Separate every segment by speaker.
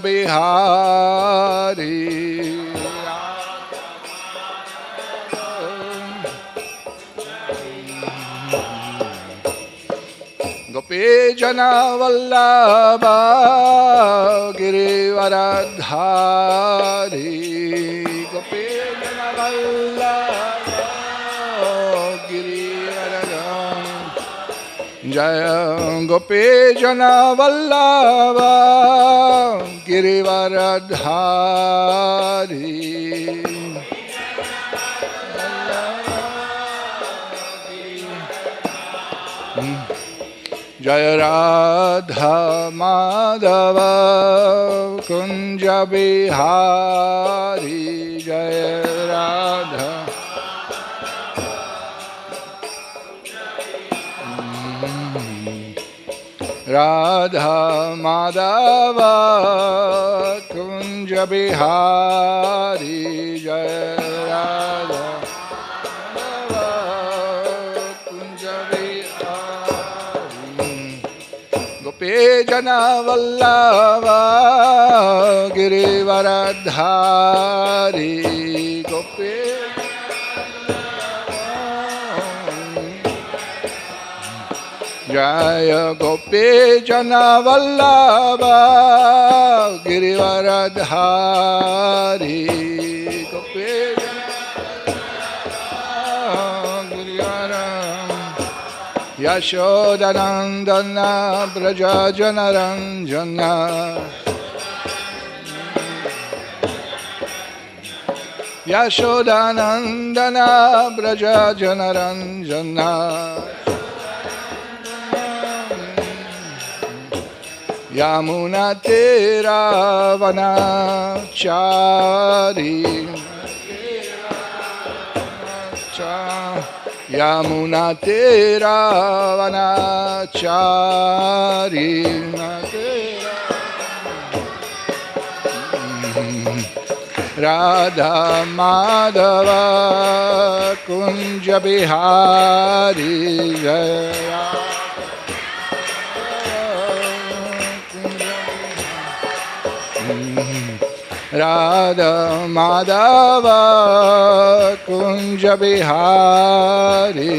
Speaker 1: Bihari. Gopi Jana Vallabha Girivaradhari. Gopi Jana Vallabha Girivaradhari. Jaya Gopi Jana Vallabha Girivaradhari. Jaya Radha Madhava Kunja Bihari. Jaya Radha Radha Madhava Kunja Bihari. Jaya Radha Gopi Jana Vallabha Girivaradhari. Gopi Jaya Gopi Jana Vallabha Girivaradhari. Gopi Yashodanandana Braja Janaranjana. Yashodanandana Braja Janaranjana. Yamuna Tera Vanachari. Yamuna Tera Vanachari. Radha Madhava Kunja Bihari. Jaya Radha Madhava Kunja Bihari.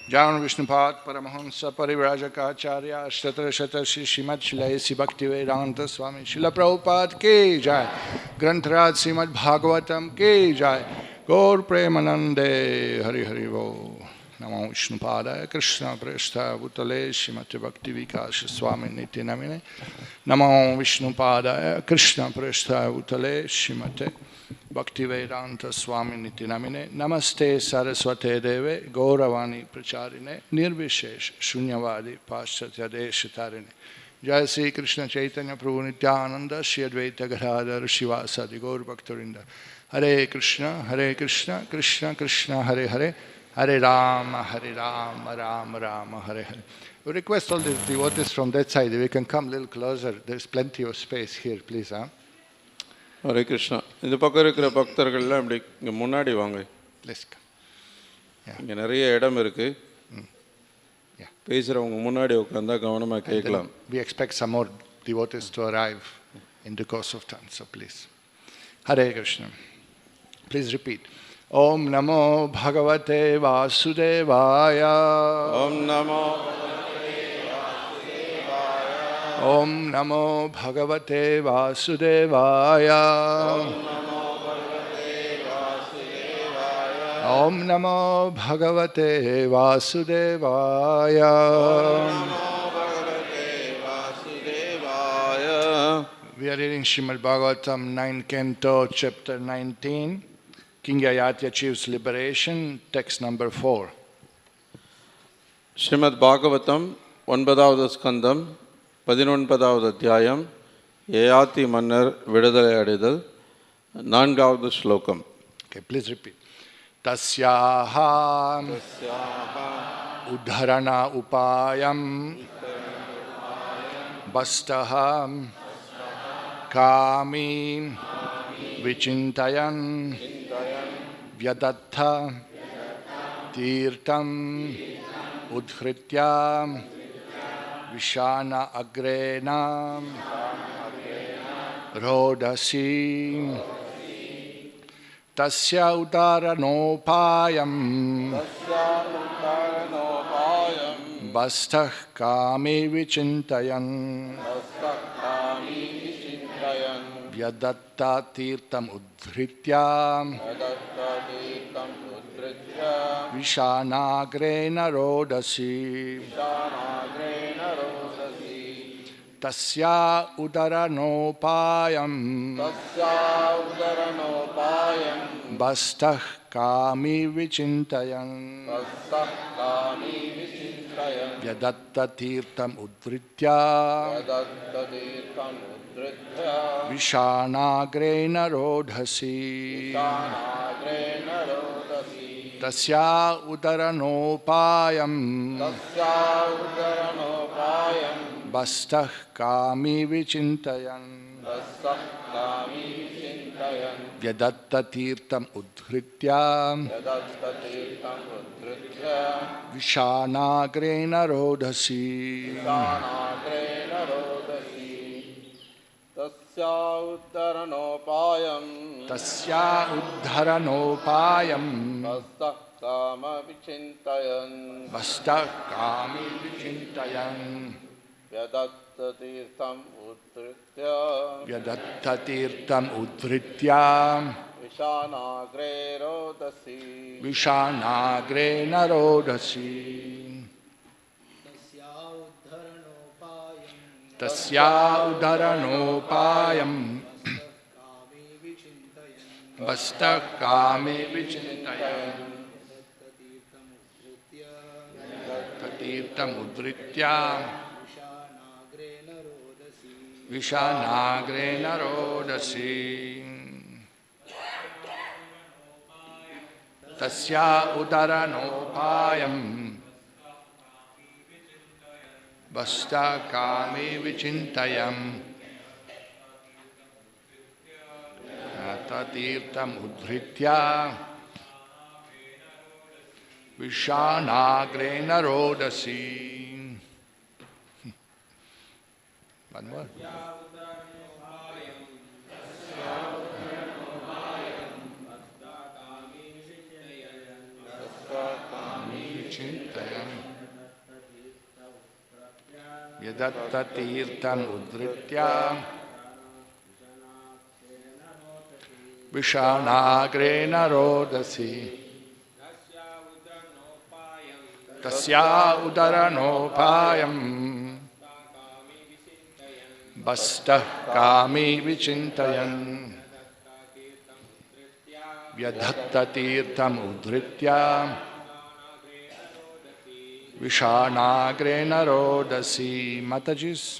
Speaker 1: Javan Vishnupad Paramahansa Parivrajaka Shatra Shatra Shri Srimad Shilayasi Bhaktivedanta Swami Srila Prabhupada Ki Jai. Grantaraj Srimad Bhagavatam Ki Jai. Gaur Premanande Hari Hari Vo. Namo Vishnupadaya Krishna Prestha Bhutale Srimati Bhakti Vikasa Swami Niti Namine. Namo Vishnupadaya Krishna Prestha Bhutale Srimati Bhakti Vedanta Swami Niti Namine. Namaste Saraswate Deve Gauravani Pracharine Nirvishesh Shunyavadi Paschatya Deshatarine. Jai Sri Krishna Chaitanya Prabhu Nityananda Shri Advaita Gadadhar Shivasadi Gaur Bhaktarinda. Hare Krishna Krishna Krishna Hare Hare Hare Rama, Rama Rama, Hare Hare. We request all the devotees from that side, if we can come a little closer. There's plenty of space here, please. Huh?
Speaker 2: Hare Krishna. இந்த பக்கம் இருக்கிற பக்தர்கள்லாம் இப்படி இங்கே முன்னாடி வாங்க.
Speaker 1: Let's come.
Speaker 2: இங்கே நிறைய இடம் இருக்கு. பேசுகிறவங்க முன்னாடி உட்கார்ந்தா கவனமாக கேட்கலாம்.
Speaker 1: We expect some more devotees to arrive in the course of time, so please. Hare Krishna. Please repeat. Om Namo Bhagavate Vasudevaya.
Speaker 2: Om Namo
Speaker 1: Om Namo Bhagavate Vasudevaya. Om Namo Bhagavate Vasudevaya. We are reading Srimad Bhagavatam 9th Canto, Chapter 19. King Yayati achieves liberation, text number 4.
Speaker 2: Srimad Bhagavatam, 9வது ஸ்கந்தம், 11வது அத்தியாயம், யயாதி மன்னர் விடுதலை அடைதல், 4வது ஸ்லோகம்.
Speaker 1: Okay, please repeat. Tasyaha udharana upayam bastaha kami vichintayan vyadattha Tirtam udhritya vishana agrena rodasi tasya udaranopayam bastah kami vichintayan Vyadatta tirtam udhritya Vishanagrena rodasi Tasya udaranopayam Bastah kami vichintayan Vyadatta tirtam udhritya Vishanagrena rodhasi Tasya udaranopayam Bastah kami vichintayan Vyadatta tirtam udhritya Vishanagrena rodhasi Tasya uddharanopayam Bastah kami vichintayan Vyadatta tirtam udhritya Vishanagrena rodhasi Tasya udaranopayam Bastah kami vichintayan Tirtam udhritya Vishanagrena rodhasi Tasya udaranopayam Bastah kami vichintayan Tirtam udhritya Vishanagrena rodhasi. One more. Yadatta tirtam udhritya Vishanagrena rodhasi Tasya udaranopayam Bastah kami vichintayan Vyadatta tirtam udhritya Vishanagrena rodhasi Matajis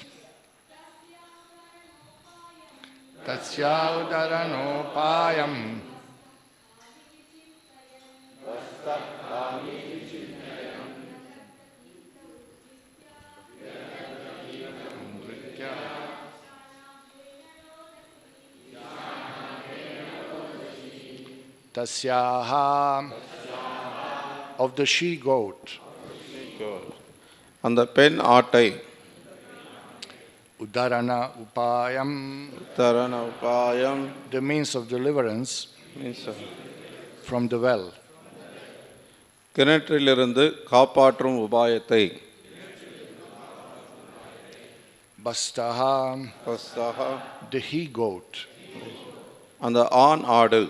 Speaker 1: Tasya udaranopayam Tasyaha of the she goat
Speaker 2: அந்த பெண் ஆட்டை
Speaker 1: Udarana upayam
Speaker 2: தரண உபாயம்
Speaker 1: the means of deliverance from the well
Speaker 2: கிணற்றிலிருந்து காப்பாற்றும் உபாயத்தை
Speaker 1: Bastaha
Speaker 2: பஸ்ஸாக
Speaker 1: the he goat
Speaker 2: அந்த ஆண் ஆடு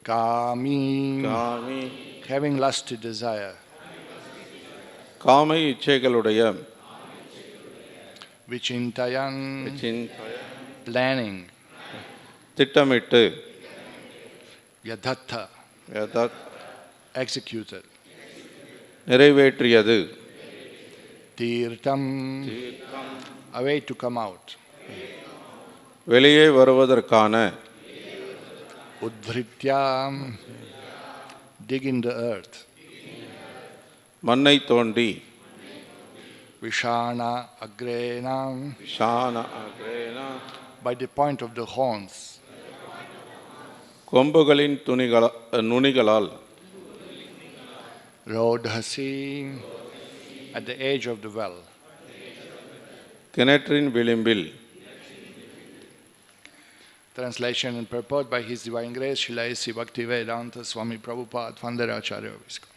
Speaker 1: Kami
Speaker 2: காமி
Speaker 1: having lusty desire
Speaker 2: காமை இச்சைகளுடைய
Speaker 1: Vichintayan planning
Speaker 2: திட்டமிட்டு
Speaker 1: Yadatta executed
Speaker 2: நிறைவேற்றியது
Speaker 1: Tirtam a way to come out
Speaker 2: வெளியே வருவதற்கான
Speaker 1: Udhritya dig in the earth
Speaker 2: மண்ணை தோண்டி
Speaker 1: Vishana agrena
Speaker 2: ஷான அக்ரேனா
Speaker 1: by the point of the horns
Speaker 2: கொம்புகளின் நுனிகளால்
Speaker 1: Rodhasi, at the edge of the well.
Speaker 2: கிணற்றின் விளிம்பில்.
Speaker 1: Translation and purport by His Divine Grace, Srila A.C. Bhaktivedanta Swami Prabhupada, Founder Acharya of ISKCON.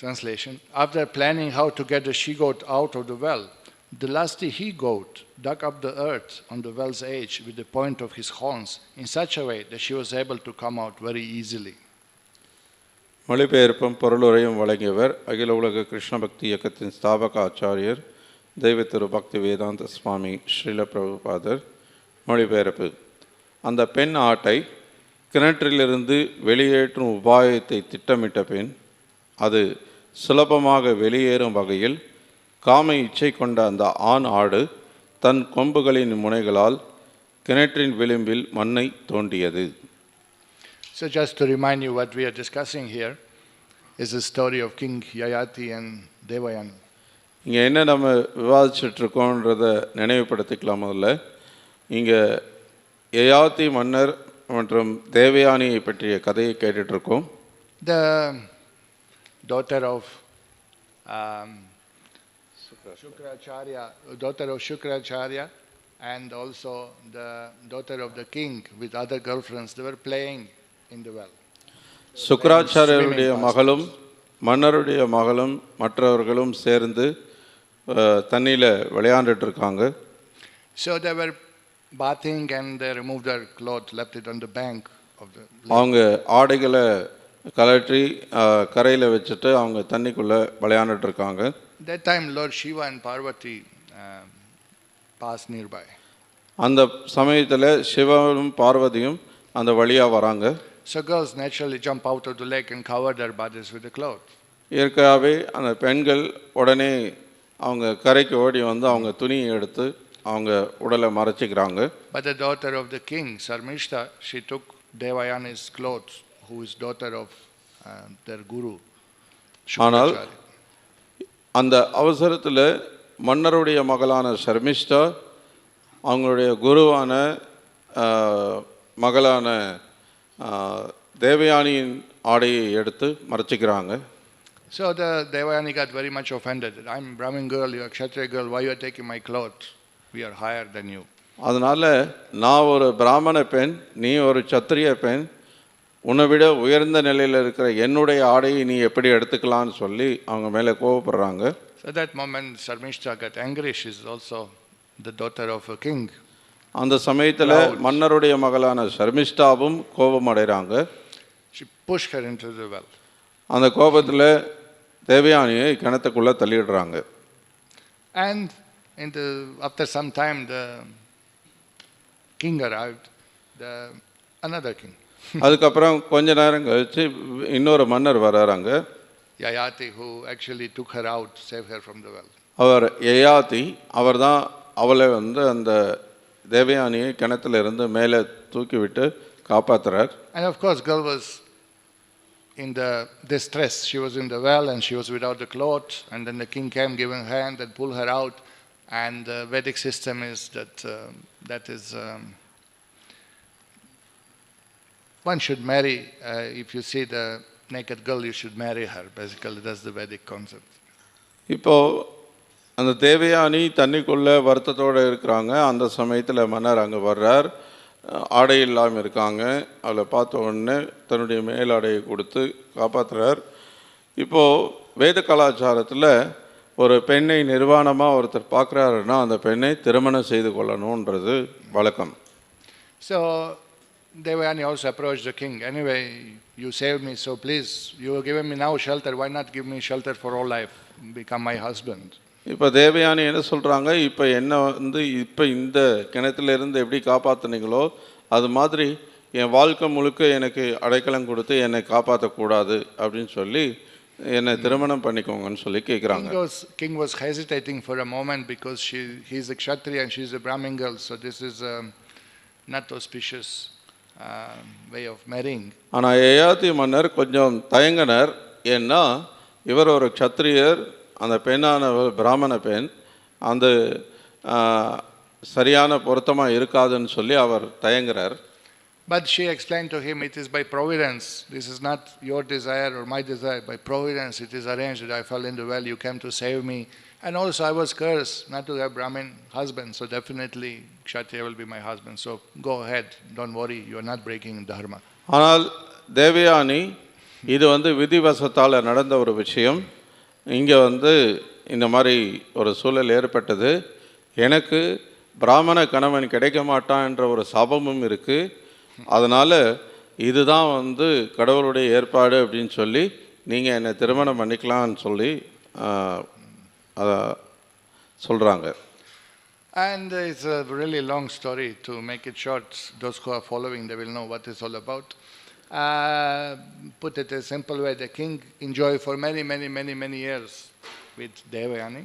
Speaker 1: Translation. After planning how to get the she-goat out of the well, the lusty he-goat dug up the earth on the well's edge with the point of his horns in such a way that she was able to come out very easily.
Speaker 2: மொழிபெயர்ப்பும் பொருளுரையும் வழங்கியவர் அகில உலக கிருஷ்ண பக்தி இயக்கத்தின் ஸ்தாபக ஆச்சாரியர் தெய்வ திரு பக்தி வேதாந்த சுவாமி ஸ்ரீல பிரபுபாதர். மொழிபெயர்ப்பு. அந்த பெண் ஆட்டை கிணற்றிலிருந்து வெளியேற்றும் உபாயத்தை திட்டமிட்ட பின் அது சுலபமாக வெளியேறும் வகையில் காம இச்சை கொண்ட அந்த ஆண் ஆடு தன் கொம்புகளின் முனைகளால் கிணற்றின் விளிம்பில் மண்ணை தோண்டியது.
Speaker 1: So just to remind you what we are discussing here is the story of King Yayati and Devayani.
Speaker 2: இங்கே என்ன நம்ம விவாதிச்சுட்ருக்கோன்றதை நினைவுபடுத்திக்கலாம். முதல்ல இங்கே யயாதி மன்னர் மற்றும் தேவயானியை பற்றிய கதையை கேட்டுட்ருக்கோம்.
Speaker 1: The daughter of Shukracharya and also the daughter of the king with other girlfriends, they were playing in the well.
Speaker 2: சுக்ராச்சாரியருடைய மகளும் மன்னருடைய மகளும் மற்றவர்களும் சேர்ந்து தண்ணியில் விளையாண்டுட்டு இருக்காங்க.
Speaker 1: So they were bathing and they removed their clothes, left it on the bank of the lake.
Speaker 2: அவங்க ஆடைகளை கலற்றி கரையில் வச்சுட்டு அவங்க தண்ணிக்குள்ளே விளையாண்டுட்டு இருக்காங்க.
Speaker 1: That time Lord Shiva and Parvati passed nearby.
Speaker 2: அந்த சமயத்தில் சிவனும் பார்வதியும் அந்த வழியாக வராங்க.
Speaker 1: So girls naturally jump out of the lake and cover their bodies with the cloth.
Speaker 2: இயற்கையாகவே அந்த பெண்கள் உடனே அவங்க கரைக்கு ஓடி வந்து அவங்க துணியை எடுத்து அவங்க உடலை மறைச்சிக்கிறாங்க.
Speaker 1: But the daughter of the king, Sarmishta, she took Devayani's clothes, who is daughter of their guru.
Speaker 2: ஆனால் அந்த அவசரத்தில் மன்னருடைய மகளான ஷர்மிஷ்டா அவங்களுடைய குருவான மகளான தேவயானியின் ஆடையை எடுத்து மறைச்சிக்கிறாங்க.
Speaker 1: So the Devayani got very much offended. I'm a Brahmin girl, you're a Kshatriya girl, why you are taking my clothes? We are higher than you.
Speaker 2: அதனால் நான் ஒரு பிராமண பெண், நீ ஒரு சத்திரிய பெண், உன்னை விட உயர்ந்த நிலையில் இருக்கிற என்னுடைய ஆடையை நீ எப்படி எடுத்துக்கலான்னு சொல்லி அவங்க மேலே கோவப்படுறாங்க.
Speaker 1: So at that moment Sarmishta got angry. She's also the daughter of a king.
Speaker 2: அந்த சமயத்தில் மன்னருடைய மகளான ஷர்மிஷ்டாவும் கோபம் அடைகிறாங்க.
Speaker 1: She pushed her into the well.
Speaker 2: அந்த கோபத்தில் தேவயானியை கிணத்துக்குள்ளே தள்ளிடுறாங்க.
Speaker 1: And after some time the king arrived, another king.
Speaker 2: அதுக்கப்புறம் கொஞ்ச நேரம் கழிச்சு இன்னொரு மன்னர் வர்றாங்க.
Speaker 1: Yayati, who actually took her out, saved her from the well.
Speaker 2: அவர் யயாதி, அவர் தான் அவளை வந்து அந்த தேவயானியை கிணத்துல இருந்து மேலே தூக்கி விட்டு காப்பாற்றுறார்.
Speaker 1: And of course girl was in the distress. She was in the well and she was without the clothes, and then the king came, gave her hand and pulled her out. And the Vedic system is that one should marry, if you see the naked girl, you should marry her. Basically, that's the Vedic concept.
Speaker 2: இப்போது அந்த தேவயானி தண்ணிக்குள்ளே வருத்தத்தோடு இருக்கிறாங்க. அந்த சமயத்தில் மன்னர் அங்கே வர்றார், ஆடை இல்லாமல் இருக்காங்க. அவளை பார்த்த உடனே தன்னுடைய மேலாடையை கொடுத்து காப்பாற்றுறார். இப்போது வேத கலாச்சாரத்தில் ஒரு பெண்ணை நிர்வாணமாக ஒருத்தர் பார்க்குறாருன்னா அந்த பெண்ணை திருமணம் செய்து கொள்ளணுன்றது வழக்கம்.
Speaker 1: So Devayani also approached the king. Anyway, you saved me, so please, you have given me now shelter. Why not give me shelter for all life? Become my husband.
Speaker 2: இப்போ தேவயானி என்ன சொல்கிறாங்க, இப்போ என்ன வந்து இப்போ இந்த கிணத்துலேருந்து எப்படி காப்பாற்றுனீங்களோ அது மாதிரி என் வாழ்க்கை முழுக்க எனக்கு அடைக்கலம் கொடுத்து என்னை காப்பாற்றக்கூடாது அப்படின்னு சொல்லி என்னை திருமணம் பண்ணிக்கோங்கன்னு சொல்லி கேட்குறாங்க.
Speaker 1: King was hesitating for a moment because he's a Kshatriya and she's a Brahmin girl, so this is not auspicious way of marrying.
Speaker 2: ஆனால் யயாதி மன்னர் கொஞ்சம் தயங்கினார். ஏன்னா இவர் ஒரு க்ஷத்ரியர், அந்த பெண்ணானவர் பிராமண பெண், அந்த சரியான பொருத்தமாக இருக்காதுன்னு சொல்லி அவர் தயங்குறார்.
Speaker 1: But she explained to him, it is by providence. This is not your desire or my desire. By providence, it is arranged that I fell in the well. You came to save me. And also, I was cursed not to have Brahmin husband. So definitely, Kshatriya will be my husband. So go ahead. Don't worry. You are not breaking dharma.
Speaker 2: ஆனால் தேவயானி இது விதிவசத்தால் நடந்த ஒரு விஷயம். இங்கே இந்த மாதிரி ஒரு சூழல் ஏற்பட்டது. எனக்கு பிராமண கணவன் கிடைக்க மாட்டான் என்ற ஒரு சாபமும் இருக்குது. அதனால் இதுதான் கடவுளுடைய ஏற்பாடு அப்படின்னு சொல்லி நீங்கள் என்னை திருமணம் பண்ணிக்கலாம்னு சொல்லி அதை சொல்கிறாங்க.
Speaker 1: And it's a really long story. To make it short, those who are following, they will know what it's all about. Put it a simple way, the king enjoyed for many years with Devayani.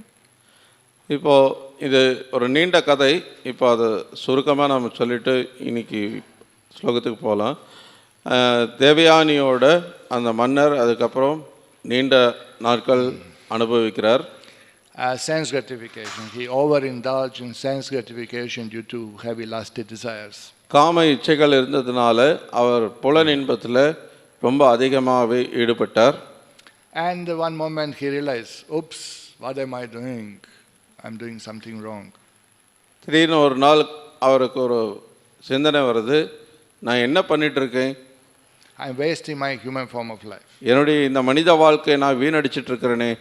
Speaker 2: இப்போது இது ஒரு நீண்ட கதை. இப்போ அதை சுருக்கமாக நம்ம சொல்லிவிட்டு இன்னைக்கு ஸ்லோகத்துக்கு போகலாம். தேவயானியோட அந்த மன்னர் அதுக்கப்புறம் நீண்ட நாட்கள் அனுபவிக்கிறார்.
Speaker 1: Sense gratification. He overindulged in sense gratification due to heavy lusty desires.
Speaker 2: காம இச்சைகள் இருந்ததுனால அவர் புலன் இன்பத்தில் ரொம்ப அதிகமாகவே ஈடுபட்டார்.
Speaker 1: And one moment he realized, oops, what am I doing? I'm doing something wrong.
Speaker 2: திடீர்னு ஒரு நாள் அவருக்கு ஒரு சிந்தனை வருது, நான் என்ன பண்ணிட்டு இருக்கேன்?
Speaker 1: I'm wasting my human form of life.
Speaker 2: என்னுடைய இந்த மனித வாழ்க்கையை நான் வீணடிச்சிட்டு இருக்கிறேனே.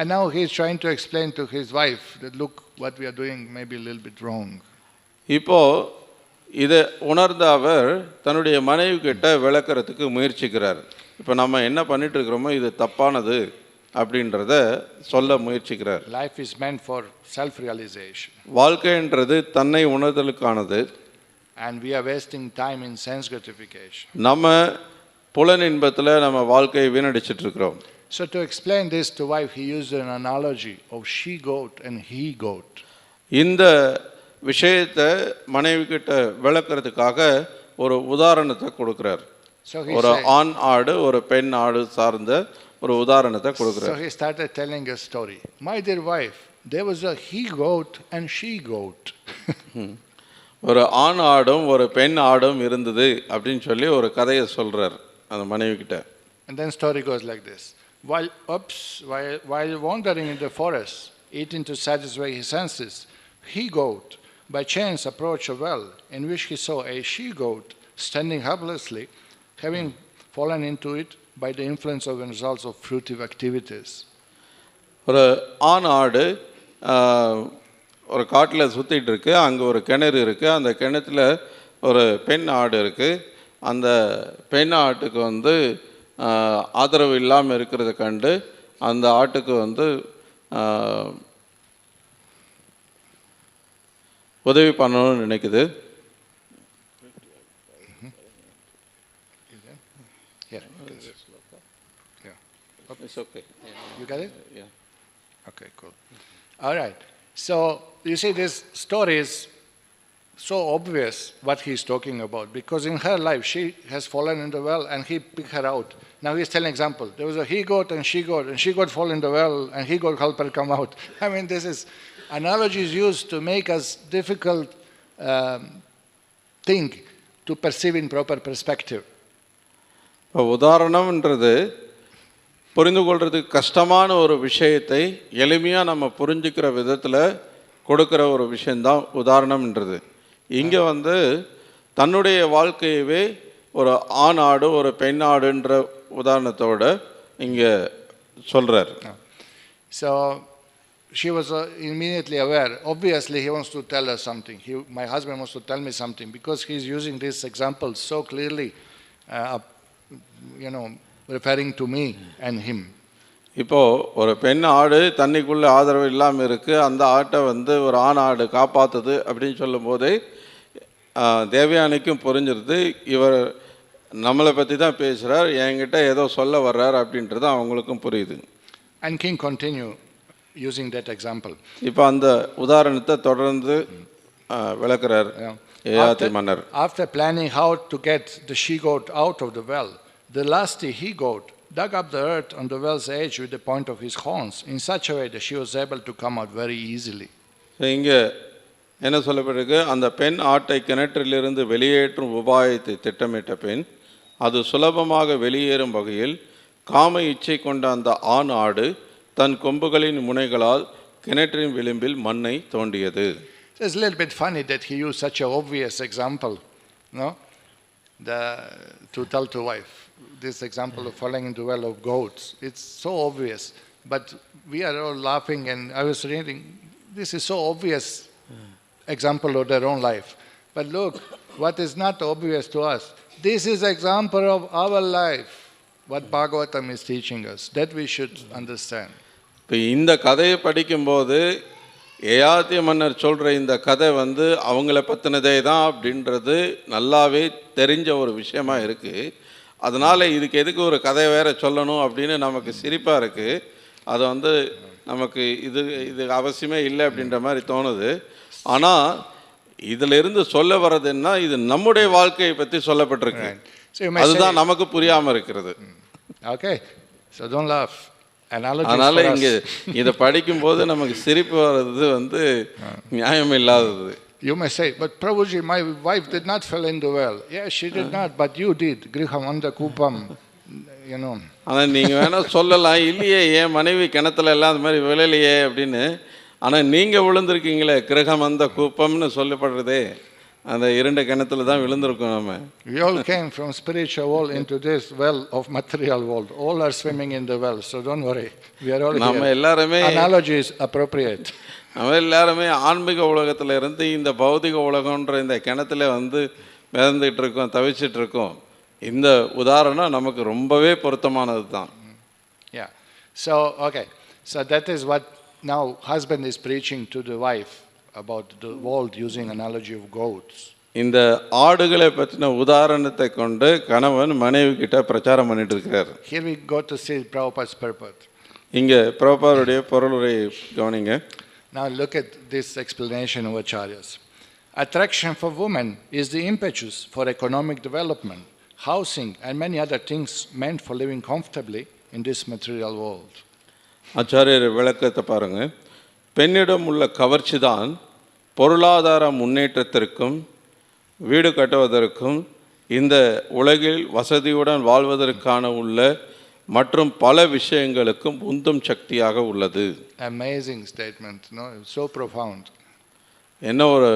Speaker 1: And now he is trying to explain to his wife that look, what we are doing may be a little bit wrong.
Speaker 2: இப்போ இதை உணர்ந்த அவர் தன்னுடைய மனைவி கிட்ட விளக்கறதுக்கு முயற்சிக்கிறார். இப்போ நம்ம என்ன பண்ணிட்டு இருக்கிறோமோ இது தப்பானது அப்படின்றத சொல்ல முயற்சிக்கிறார்.
Speaker 1: Life is meant for self realization.
Speaker 2: வாழ்க்கைன்றது தன்னை உணர்தலுக்கானது.
Speaker 1: And we are wasting time in sense gratification.
Speaker 2: நம்ம புலன் இன்பத்தில் நம்ம வாழ்க்கையை வீணடிச்சிட்டு இருக்கிறோம்.
Speaker 1: So to explain this to wife, he used an analogy of she goat and he goat.
Speaker 2: இந்த விஷயத்தை மனைவி கிட்ட விளக்கறதுக்காக ஒரு உதாரணத்தை கொடுக்கிறார். ஒரு ஆண் ஆடு ஒரு பெண் ஆடு சார்ந்த ஒரு உதாரணத்தை கொடுக்கிறார்.
Speaker 1: So he started telling a story. My dear wife, there was a he goat and she goat.
Speaker 2: ஒரு ஆண் ஆடும் ஒரு பெண் ஆடும் இருந்தது அப்படின்னு சொல்லி ஒரு கதையை சொல்றார் அந்த மனைவி கிட்ட.
Speaker 1: And then story goes like this. While wandering in the forest, eating to satisfy his senses, he goat by chance approached a well in which he saw a she goat standing helplessly, having fallen into it by the influence of the results of fruitive activities.
Speaker 2: ஒரு ஆண் ஆடு ஒரு காட்டில் சுற்றிட்டு இருக்கு. அங்கே ஒரு கிணறு இருக்குது. அந்த கிணத்துல ஒரு பெண் ஆடு இருக்குது. அந்த பெண் ஆட்டுக்கு ஆதரவு இல்லாமல் இருக்கிறத கண்டு அந்த ஆட்டுக்கு உதவி பண்ணணும்னு நினைக்குது. It's okay.
Speaker 1: You got it?
Speaker 2: Yeah.
Speaker 1: Okay, cool. All right. So, you see, this story is so obvious what he's talking about, because in her life, she has fallen in the well and he picked her out. Now he's telling example. There was a he goat and she goat fall in the well and he goat help her come out. I mean, this is analogies used to make us difficult thing to perceive in proper perspective.
Speaker 2: உதாரணம்ன்றது புரிந்து கொள்றதுக்கு கஷ்டமான ஒரு விஷயத்தை எளிமையாக நம்ம புரிஞ்சுக்கிற விதத்தில் கொடுக்குற ஒரு விஷயந்தான் உதாரணம்ன்றது. இங்கே தன்னுடைய வாழ்க்கையவே ஒரு ஆண் ஆடு ஒரு பெண் ஆடுன்ற உதாரணத்தோட இங்கே சொல்கிறார்.
Speaker 1: So she was immediately aware. Obviously he wants to tell her something. My husband wants to tell me something, because he's using this example so clearly, referring to me and him.
Speaker 2: இப்போது ஒரு பெண் ஆடு தண்ணிக்குள்ளே ஆதரவு இல்லாமல் இருக்குது. அந்த ஆட்டை ஒரு ஆண் ஆடு காப்பாற்றுது அப்படின்னு சொல்லும் போதே தேவயானிக்கும் புரிஞ்சிருது, இவர் நம்மளை பற்றி தான் பேசுகிறார், என்கிட்ட ஏதோ சொல்ல வர்றார் அப்படின்றது அவங்களுக்கும் புரியுது.
Speaker 1: And king continue using that example.
Speaker 2: இப்போ அந்த உதாரணத்தை தொடர்ந்து விளக்குறார் ஏயாத்தி மன்னர்.
Speaker 1: After planning how to get the she goat out of the well, the lusty he goat dug up the earth on the well's edge with the point of his horns in such a way that she was able to come out very easily.
Speaker 2: இங்கே என்ன சொல்லப்பட்டிருக்கு? அந்த பெண் ஆட்டை கிணற்றிலிருந்து வெளியேற்றும் உபாயத்தை திட்டமிட்ட பெண் அது சுலபமாக வெளியேறும் வகையில் காம இச்சை கொண்ட அந்த ஆண் ஆடு தன் கொம்புகளின் முனைகளால் கிணற்றின் விளிம்பில் மண்ணை தோண்டியது.
Speaker 1: So it's a little bit funny that he used such an obvious example, no? To tell to wife this example of falling into well of goats. It's so obvious, but we are all laughing, and I was reading. This is so obvious example of their own life. But look, what is not obvious to us? This is example of our life. What Bhagavatam is teaching us, that we should understand.
Speaker 2: இப்போ இந்த கதையை படிக்கும்போது ஏயாத்திய மன்னர் சொல்கிற இந்த கதை அவங்கள பற்றினதே தான் அப்படின்றது நல்லாவே தெரிஞ்ச ஒரு விஷயமா இருக்குது. அதனால் இதுக்கு எதுக்கு ஒரு கதை வேறு சொல்லணும் அப்படின்னு நமக்கு சிரிப்பாக இருக்குது. அது நமக்கு இது அவசியமே இல்லை அப்படின்ற மாதிரி தோணுது. ஆனால் இதிலிருந்து சொல்ல வர்றதுன்னா இது நம்முடைய வாழ்க்கையை பற்றி சொல்லப்பட்டிருக்கு. அதுதான் நமக்கு புரியாமல் இருக்கிறது.
Speaker 1: Okay, so don't laugh.
Speaker 2: அதனால் இங்கே இதை படிக்கும்போது நமக்கு சிரிப்பு வர்றது நியாயம் இல்லாதது.
Speaker 1: You may say, but Prabhuji, my wife did not fall in the well. Yes, she did not, but you did. Grihamanda Kupam, you know.
Speaker 2: ஆனால் நீங்கள் வேணால் சொல்லலாம், இல்லையே என் மனைவி கிணத்துல எல்லாம் அந்த மாதிரி விழலையே அப்படின்னு. ஆனால் நீங்கள் விழுந்திருக்கீங்களே, கிரகமந்த கூப்பம்னு சொல்லப்படுறதே அந்த இரண்டு கிணத்துல தான் விழுந்திருக்கோம் நம்ம.
Speaker 1: We all came from spiritual world into this well of material world. All are swimming in the well, so don't worry. We are all
Speaker 2: நம்ம எல்லாருமே
Speaker 1: analogy is appropriate.
Speaker 2: நம்ம எல்லாருமே ஆன்மீக உலகத்தில் இருந்து இந்த பௌதிக உலகன்ற இந்த கிணத்துல மிதந்துகிட்டு இருக்கோம், தவிச்சிட்டு இருக்கோம். இந்த உதாரணம் நமக்கு ரொம்பவே பொருத்தமானது தான்.
Speaker 1: Yeah. So okay. So that is what now husband is preaching to the wife about the world using analogy of goats.
Speaker 2: இந்த ஆடுகளை பற்றின உதாரணத்தை கொண்டு கணவன் மனைவி கிட்ட பிரச்சாரம் பண்ணிட்டு இருக்கிறார்.
Speaker 1: Here we go to see Prabhupada's purport.
Speaker 2: இங்கே பிரபுபாதுடைய பொருளுரை கவனிங்க.
Speaker 1: Now look at this explanation of Acharyas. Attraction for women is the impetus for economic development, housing and many other things meant for living comfortably in this material world.
Speaker 2: ஆச்சாரியர் விளக்கத்தை பாருங்க. பெண்ணிடம் உள்ள கவர்ச்சி தான் பொருளாதார முன்னேற்றத்திற்கும் வீடு கட்டுவதற்கும் இந்த உலகில் வசதியுடன் வாழ்வதற்கான உள்ள மற்றும் பல விஷயங்களுக்கும் உந்தும் சக்தியாக உள்ளது.
Speaker 1: Amazing statement, no? So profound.
Speaker 2: என்ன ஒரு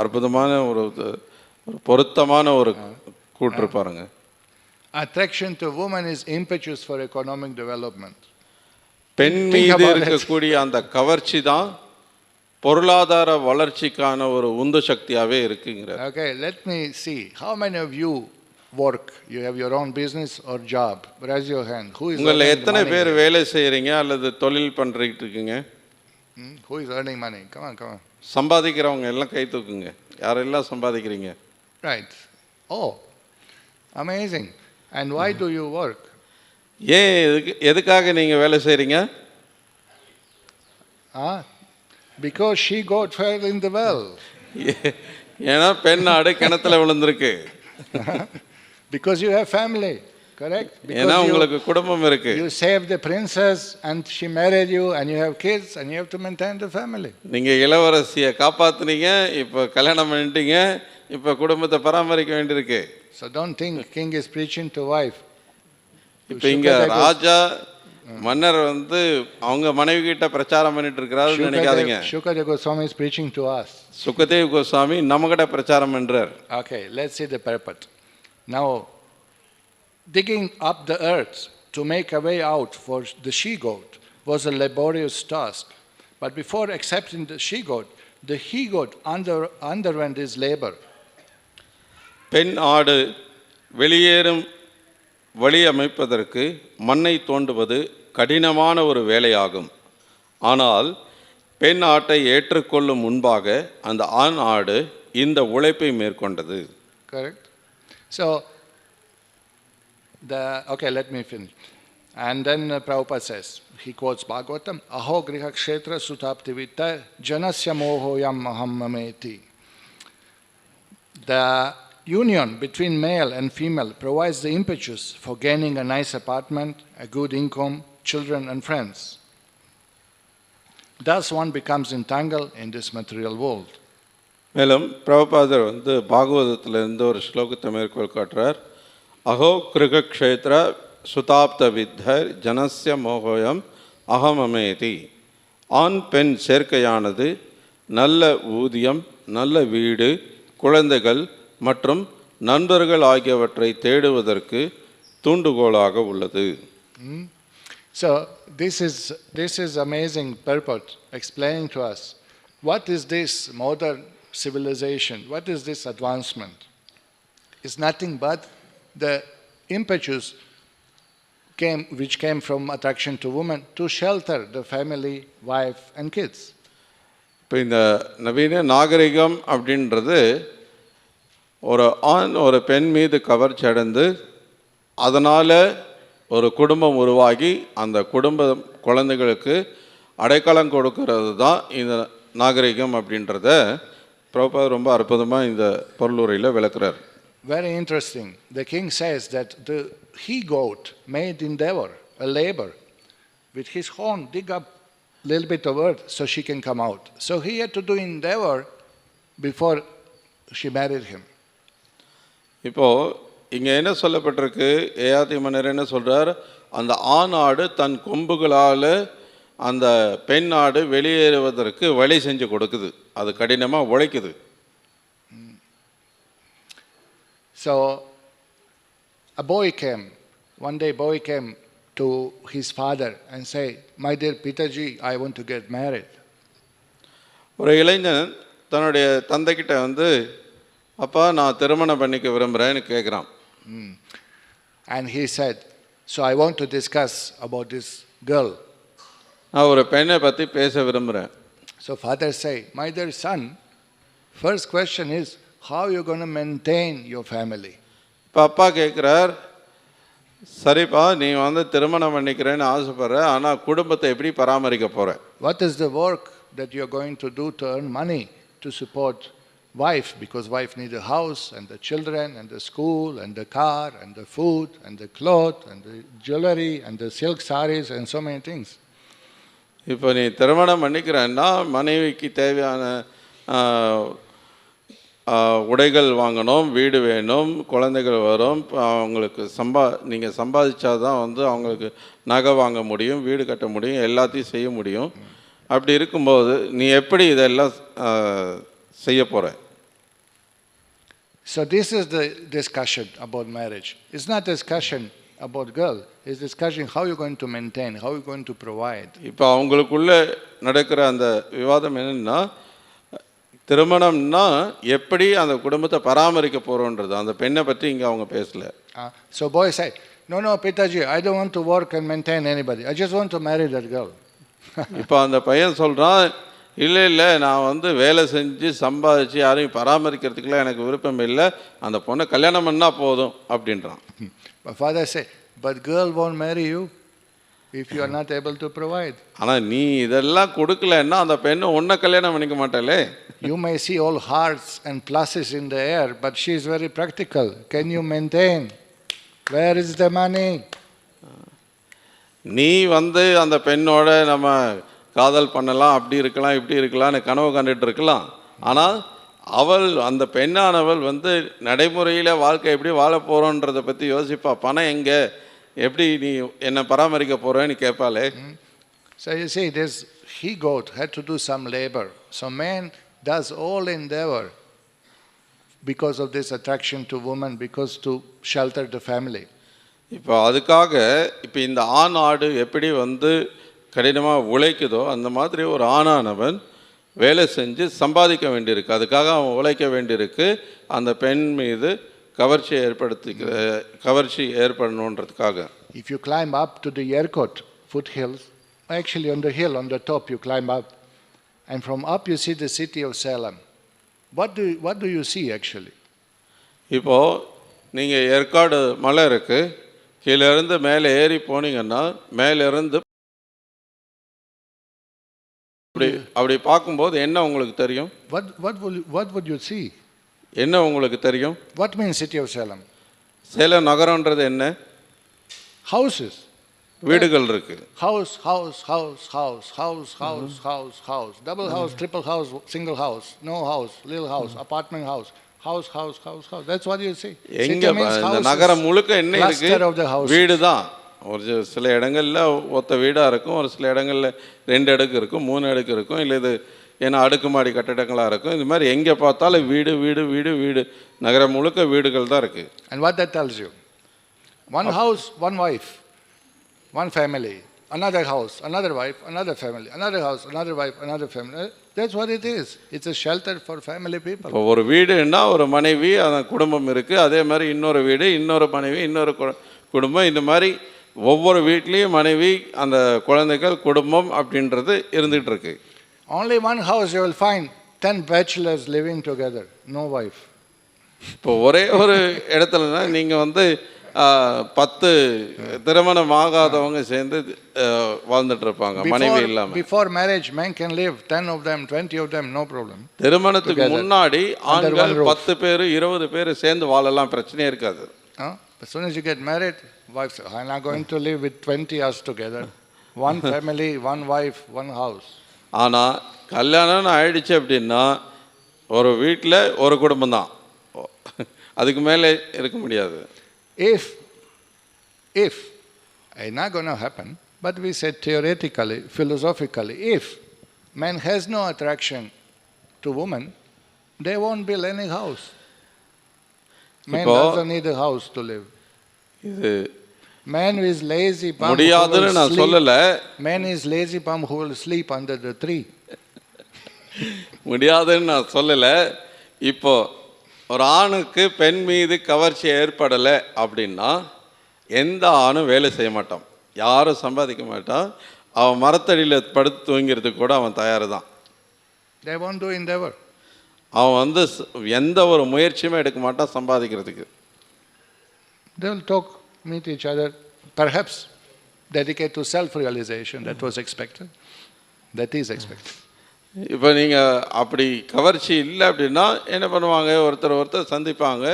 Speaker 2: அற்புதமான ஒரு பொருத்தமான ஒரு கூற்று பாருங்க.
Speaker 1: Attraction to woman is impetus for economic development.
Speaker 2: பெண் மீது இருக்கக்கூடிய அந்த கவர்ச்சி தான் பொருளாதார வளர்ச்சிக்கான ஒரு உந்து சக்தியாகவே இருக்குங்கிறார்.
Speaker 1: Okay, let me see. How many of you work? You have your own business or job? Raise your hand. Who is
Speaker 2: உங்களை எத்தனை பேர் வேலை செய்கிறீங்க அல்லது தொழில் பண்ணிட்டு இருக்கீங்க?
Speaker 1: Who is earning money? Come on, come on.
Speaker 2: சம்பாதிக்கிறவங்க எல்லாம் கை தூக்குங்க. யாரெல்லாம் சம்பாதிக்கிறீங்க?
Speaker 1: Right. Oh, amazing. And why do you work?
Speaker 2: ஏன் எதுக்காக நீங்கள் வேலை செய்கிறீங்க?
Speaker 1: Because she got fell in the well.
Speaker 2: ஏன்னா பெண் ஆடு கிணத்துல விழுந்திருக்கு.
Speaker 1: Because you have family, correct?
Speaker 2: ஏன்னா உங்களுக்கு குடும்பம் இருக்கு.
Speaker 1: You saved the princess and she married you and you have kids and you have to maintain the family.
Speaker 2: நீங்க இளவரசியை காப்பாத்துனீங்க, இப்போ கல்யாணம் பண்ணிட்டீங்க, இப்போ குடும்பத்தை பராமரிக்க வேண்டியிருக்கு.
Speaker 1: So don't think king is preaching to wife.
Speaker 2: இப்போ இங்க ராஜா மன்னர் அவங்க மனைவி கிட்ட பிரச்சாரம் பண்ணிட்டு இருக்கிறாரு நினைக்காதீங்க.
Speaker 1: Shukadeva Goswami is preaching to us.
Speaker 2: Sukhdev Goswami நம்ம கிட்ட பிரச்சாரம் பண்றார்.
Speaker 1: Okay, let's see the purport. Now, digging up the earth to make a way out for the she-goat was a laborious task. But before accepting the she-goat, the he-goat underwent his labor.
Speaker 2: பெண் ஆடு வெளியேறும் வழி அமைப்பதற்கு மண்ணை தோண்டுவது கடினமான ஒரு வேலையாகும். ஆனால் பெண் ஆட்டை ஏற்றுக்கொள்ளும் முன்பாக அந்த ஆண் ஆடு இந்த உழைப்பை மேற்கொண்டது.
Speaker 1: Correct. So, okay, let me finish. And then Prabhupada says, he quotes Bhagavatam, Aho griha kshetra sutaptivita janasya mohoyam aham mameti. The union between male and female provides the impetus for gaining a nice apartment, a good income, children and friends. Thus one becomes entangled in this material world.
Speaker 2: மேலும் பிரபுபாதர் வந்து பாகவதத்திலிருந்து ஒரு ஸ்லோகத்தை மேற்கோள் காட்டுறார். அஹோ கிருகக்ஷேத்திர சுதாப்த வித்தர் ஜனஸ்ய மோகோயம் அகமமேதி. ஆண் பெண் சேர்க்கையானது நல்ல ஊதியம், நல்ல வீடு, குழந்தைகள் மற்றும் நண்பர்கள் ஆகியவற்றை தேடுவதற்கு தூண்டுகோலாக உள்ளது.
Speaker 1: So this is amazing purport explaining to us what is this modern civilization, what is this advancement. It's nothing but the impetus which came from attraction to women to shelter the family, wife and kids.
Speaker 2: இப்போ இந்த நவீன நாகரிகம் அப்படின்றது ஒரு ஆண் ஒரு பெண் மீது கவர்ச்சி அடைந்து அதனால் ஒரு குடும்பம் உருவாகி அந்த குழந்தைகளுக்கு அடைக்கலம் கொடுக்கறது தான் இந்த நாகரிகம் அப்படின்றத பிரபுபாதர் ரொம்ப அற்புதமாக இந்த பொருளுரையில் விளக்குறார்.
Speaker 1: Very interesting. The king says that the he-goat made endeavor, a labor, with his horn dig up a little bit of earth so she can come out. So he had to do endeavor before she married him.
Speaker 2: இப்போது இங்கே என்ன சொல்லப்பட்டிருக்கு, ஏஆதி மன்னர் என்ன சொல்கிறார், அந்த ஆண் ஆடு தன் கொம்புகளால் அந்த பெண் ஆடு வெளியேறுவதற்கு வழி செஞ்சு கொடுக்குது, அது கடினமாக உழைக்குது.
Speaker 1: So a boy came, one day boy came to his father and say, my dear Pitaji, I want to get married.
Speaker 2: ஒரு இளைஞன் தன்னுடைய தந்தைக்கிட்ட வந்து, அப்பா நான் திருமணம் பண்ணிக்க விரும்புகிறேன்னு கேட்குறான்.
Speaker 1: And he said, so I want to discuss about this girl.
Speaker 2: நான் ஒரு பெண்ணை பற்றி பேச விரும்புகிறேன்.
Speaker 1: So father say, my dear son, first question is, how you going to maintain your family?
Speaker 2: இப்போ அப்பா கேட்குறார், சரிப்பா நீ வந்து திருமணம் பண்ணிக்கிறேன்னு ஆசைப்படுற, ஆனால் குடும்பத்தை எப்படி பராமரிக்க போகிற?
Speaker 1: What is the work that you are going to do to earn money to support wife? Because wife needs a house and the children and the school and the car and the food and the cloth and the jewelry and the silk sarees and so many things.
Speaker 2: இப்போ நீ திருமணம் பண்ணிக்கிறேன்னா மனைவிக்கு தேவையான உடைகள் வாங்கணும், வீடு வேணும், குழந்தைகள் வரும், அவங்களுக்கு நீங்கள் சம்பாதிச்சாதான் வந்து அவங்களுக்கு நகை வாங்க முடியும், வீடு கட்ட முடியும், எல்லாத்தையும் செய்ய முடியும். அப்படி இருக்கும்போது நீ எப்படி இதெல்லாம் செய்ய போகிற?
Speaker 1: So this is the discussion about marriage. It's not discussion about girl. It's discussion how you're going to maintain, how you're going to provide.
Speaker 2: இப்போ அவங்களுக்குள்ளே நடக்கிற அந்த விவாதம் என்னென்னா, திருமணம்னா எப்படி அந்த குடும்பத்தை பராமரிக்க போகிறோன்றது, அந்த பெண்ணை பற்றி இங்கே அவங்க பேசலை.
Speaker 1: So boy say, no, Pitaji, I don't want to work and maintain anybody. I just want to marry that girl.
Speaker 2: இப்போ அந்த பையன் சொல்கிறான், இல்லை நான் வந்து வேலை செஞ்சு சம்பாதிச்சு யாரையும் பராமரிக்கிறதுக்குலாம் எனக்கு விருப்பம் இல்லை, அந்த பொண்ணை கல்யாணம் பண்ணால் போதும் அப்படின்றான்.
Speaker 1: My father say, but girl won't marry you if you are not able to provide.
Speaker 2: ஆனால் நீ இதெல்லாம் கொடுக்கலன்னா அந்த பெண்ணை ஒன்றை கல்யாணம் பண்ணிக்க மாட்டாளே.
Speaker 1: You may see all hearts and pluses in the air, but she is very practical. Can you maintain? Where is the money?
Speaker 2: நீ வந்து அந்த பெண்ணோட நம்ம காதல் பண்ணலாம், அப்படி இருக்கலாம், இப்படி இருக்கலாம்னு கனவு கண்டுட்டு இருக்கலாம். ஆனால் அவள் அந்த பெண்ணானவள் வந்து நடைமுறையில் வாழ்க்கை எப்படி வாழ போகிறோன்றதை பற்றி யோசிப்பா. பணம் எங்கே, எப்படி நீ என்னை பராமரிக்க போகிறேன்னு கேட்பாளே.
Speaker 1: So you see, this he-goat had to do some labor. So man does all endeavor because of this attraction to woman, because to shelter the family.
Speaker 2: இப்போ அதுக்காக இப்போ இந்த ஆண் ஆடு எப்படி வந்து கடினமாக உழைக்குதோ அந்த மாதிரி ஒரு ஆணானவன் வேலை செஞ்சு சம்பாதிக்க வேண்டியிருக்கு, அதுக்காக அவன் உழைக்க வேண்டியிருக்கு, அந்த பெண் மீது கவர்ச்சி ஏற்படணுன்றதுக்காக.
Speaker 1: If you climb up to the Yerkot foothills, actually on the hill, on the top you climb up, and from up you see the city of Salem. What do you see actually?
Speaker 2: இப்போது நீங்கள் ஏற்காடு மலை இருக்குது, கீழே இருந்து மேலே ஏறி போனீங்கன்னா மேலேருந்து அப்படி பார்க்கும்போது என்ன உங்களுக்கு தெரியும்?
Speaker 1: What would you see?
Speaker 2: என்ன உங்களுக்கு தெரியும்?
Speaker 1: What means city of Salem?
Speaker 2: Salem நகரம்ன்றது என்ன?
Speaker 1: Houses.
Speaker 2: வீடுகள் இருக்கு.
Speaker 1: House, house, house, house, house, house, house, house. Double house, triple house, single house, no house, little house, apartment house. House, house, house, house. That's what you see.
Speaker 2: எங்க
Speaker 1: City means
Speaker 2: இந்த
Speaker 1: houses,
Speaker 2: நகரம் முழுக்க என்ன இருக்கு?
Speaker 1: cluster of the houses.
Speaker 2: வீடு தான். ஒரு சில இடங்கள்ல ஒத்த வீடா இருக்கும், ஒரு சில இடங்கள்ல 2 அடுக்கு இருக்கும், 3 அடுக்கு இருக்கும், இல்லை இது ஏன்னா அடுக்குமாடி கட்டடங்களாக இருக்கும். இது மாதிரி எங்கே பார்த்தாலும் வீடு வீடு வீடு வீடு, நகரம் முழுக்க வீடுகள் தான் இருக்குது.
Speaker 1: And what that tells you? One house, one wife, one family, another house, another wife, another family, another house, another wife, another family. That's what it is. It's a shelter for family people.
Speaker 2: இப்போ ஒரு வீடுன்னா ஒரு மனைவி, அந்த குடும்பம் இருக்குது. அதே மாதிரி இன்னொரு வீடு, இன்னொரு மனைவி, இன்னொரு குடும்பம். இந்த மாதிரி ஒவ்வொரு வீட்லேயும் மனைவி, அந்த குழந்தைகள், குடும்பம் அப்படின்றது இருந்துகிட்டு இருக்கு.
Speaker 1: Only one house you will find 10 bachelors living together, no wife.
Speaker 2: இப்போ ஒரே ஒரு இடத்துலனா நீங்கள் வந்து 10 திருமணம் ஆகாதவங்க சேர்ந்து வாழ்ந்துட்டு இருப்பாங்க, மனைவி இல்லாமல்.
Speaker 1: Before marriage, men can live 10 of them, 20 of them, no problem.
Speaker 2: திருமணத்துக்கு முன்னாடி ஆண்கள் 10 பேர் 20 பேர் சேர்ந்து வாழலாம், பிரச்சனையே இருக்காது.
Speaker 1: As soon as you get married, wife says, I'm not going to live with 20 us together. One family, one wife, one house.
Speaker 2: ஆனால் கல்யாணம்னு ஆயிடுச்சு அப்படின்னா ஒரு வீட்டில் ஒரு குடும்பம் தான், அதுக்கு மேலே இருக்க முடியாது.
Speaker 1: If it's not going to happen, but we said theoretically, philosophically, if man has no attraction to woman, they won't build any house. Man doesn't need a house to live.
Speaker 2: இது
Speaker 1: Man is lazy bum
Speaker 2: முடியாதுன்னு நான் சொல்லல.
Speaker 1: Man is lazy bum who will sleep under the tree.
Speaker 2: முடியாதுன்னு நான் சொல்லல. இப்போ ஒரு ஆணுக்கு பெண் மீது கவர்ச்சி ஏற்படலை அப்படின்னா எந்த ஆணும் வேலை செய்ய மாட்டான், யாரும் சம்பாதிக்க மாட்டான். அவன் மரத்தடியில் படுத்து தூங்கிறதுக்கு கூட அவன் தயார் தான்.
Speaker 1: They won't do endeavor.
Speaker 2: அவன் வந்து எந்த ஒரு முயற்சியுமே எடுக்க மாட்டான் சம்பாதிக்கிறதுக்கு.
Speaker 1: They will talk, meet each other, perhaps dedicate to self-realization. That was expected. That is expected.
Speaker 2: இப்போ நீங்கள் அப்படி கவர்ச்சி இல்லை அப்படின்னா என்ன பண்ணுவாங்க, ஒருத்தர் சந்திப்பாங்க,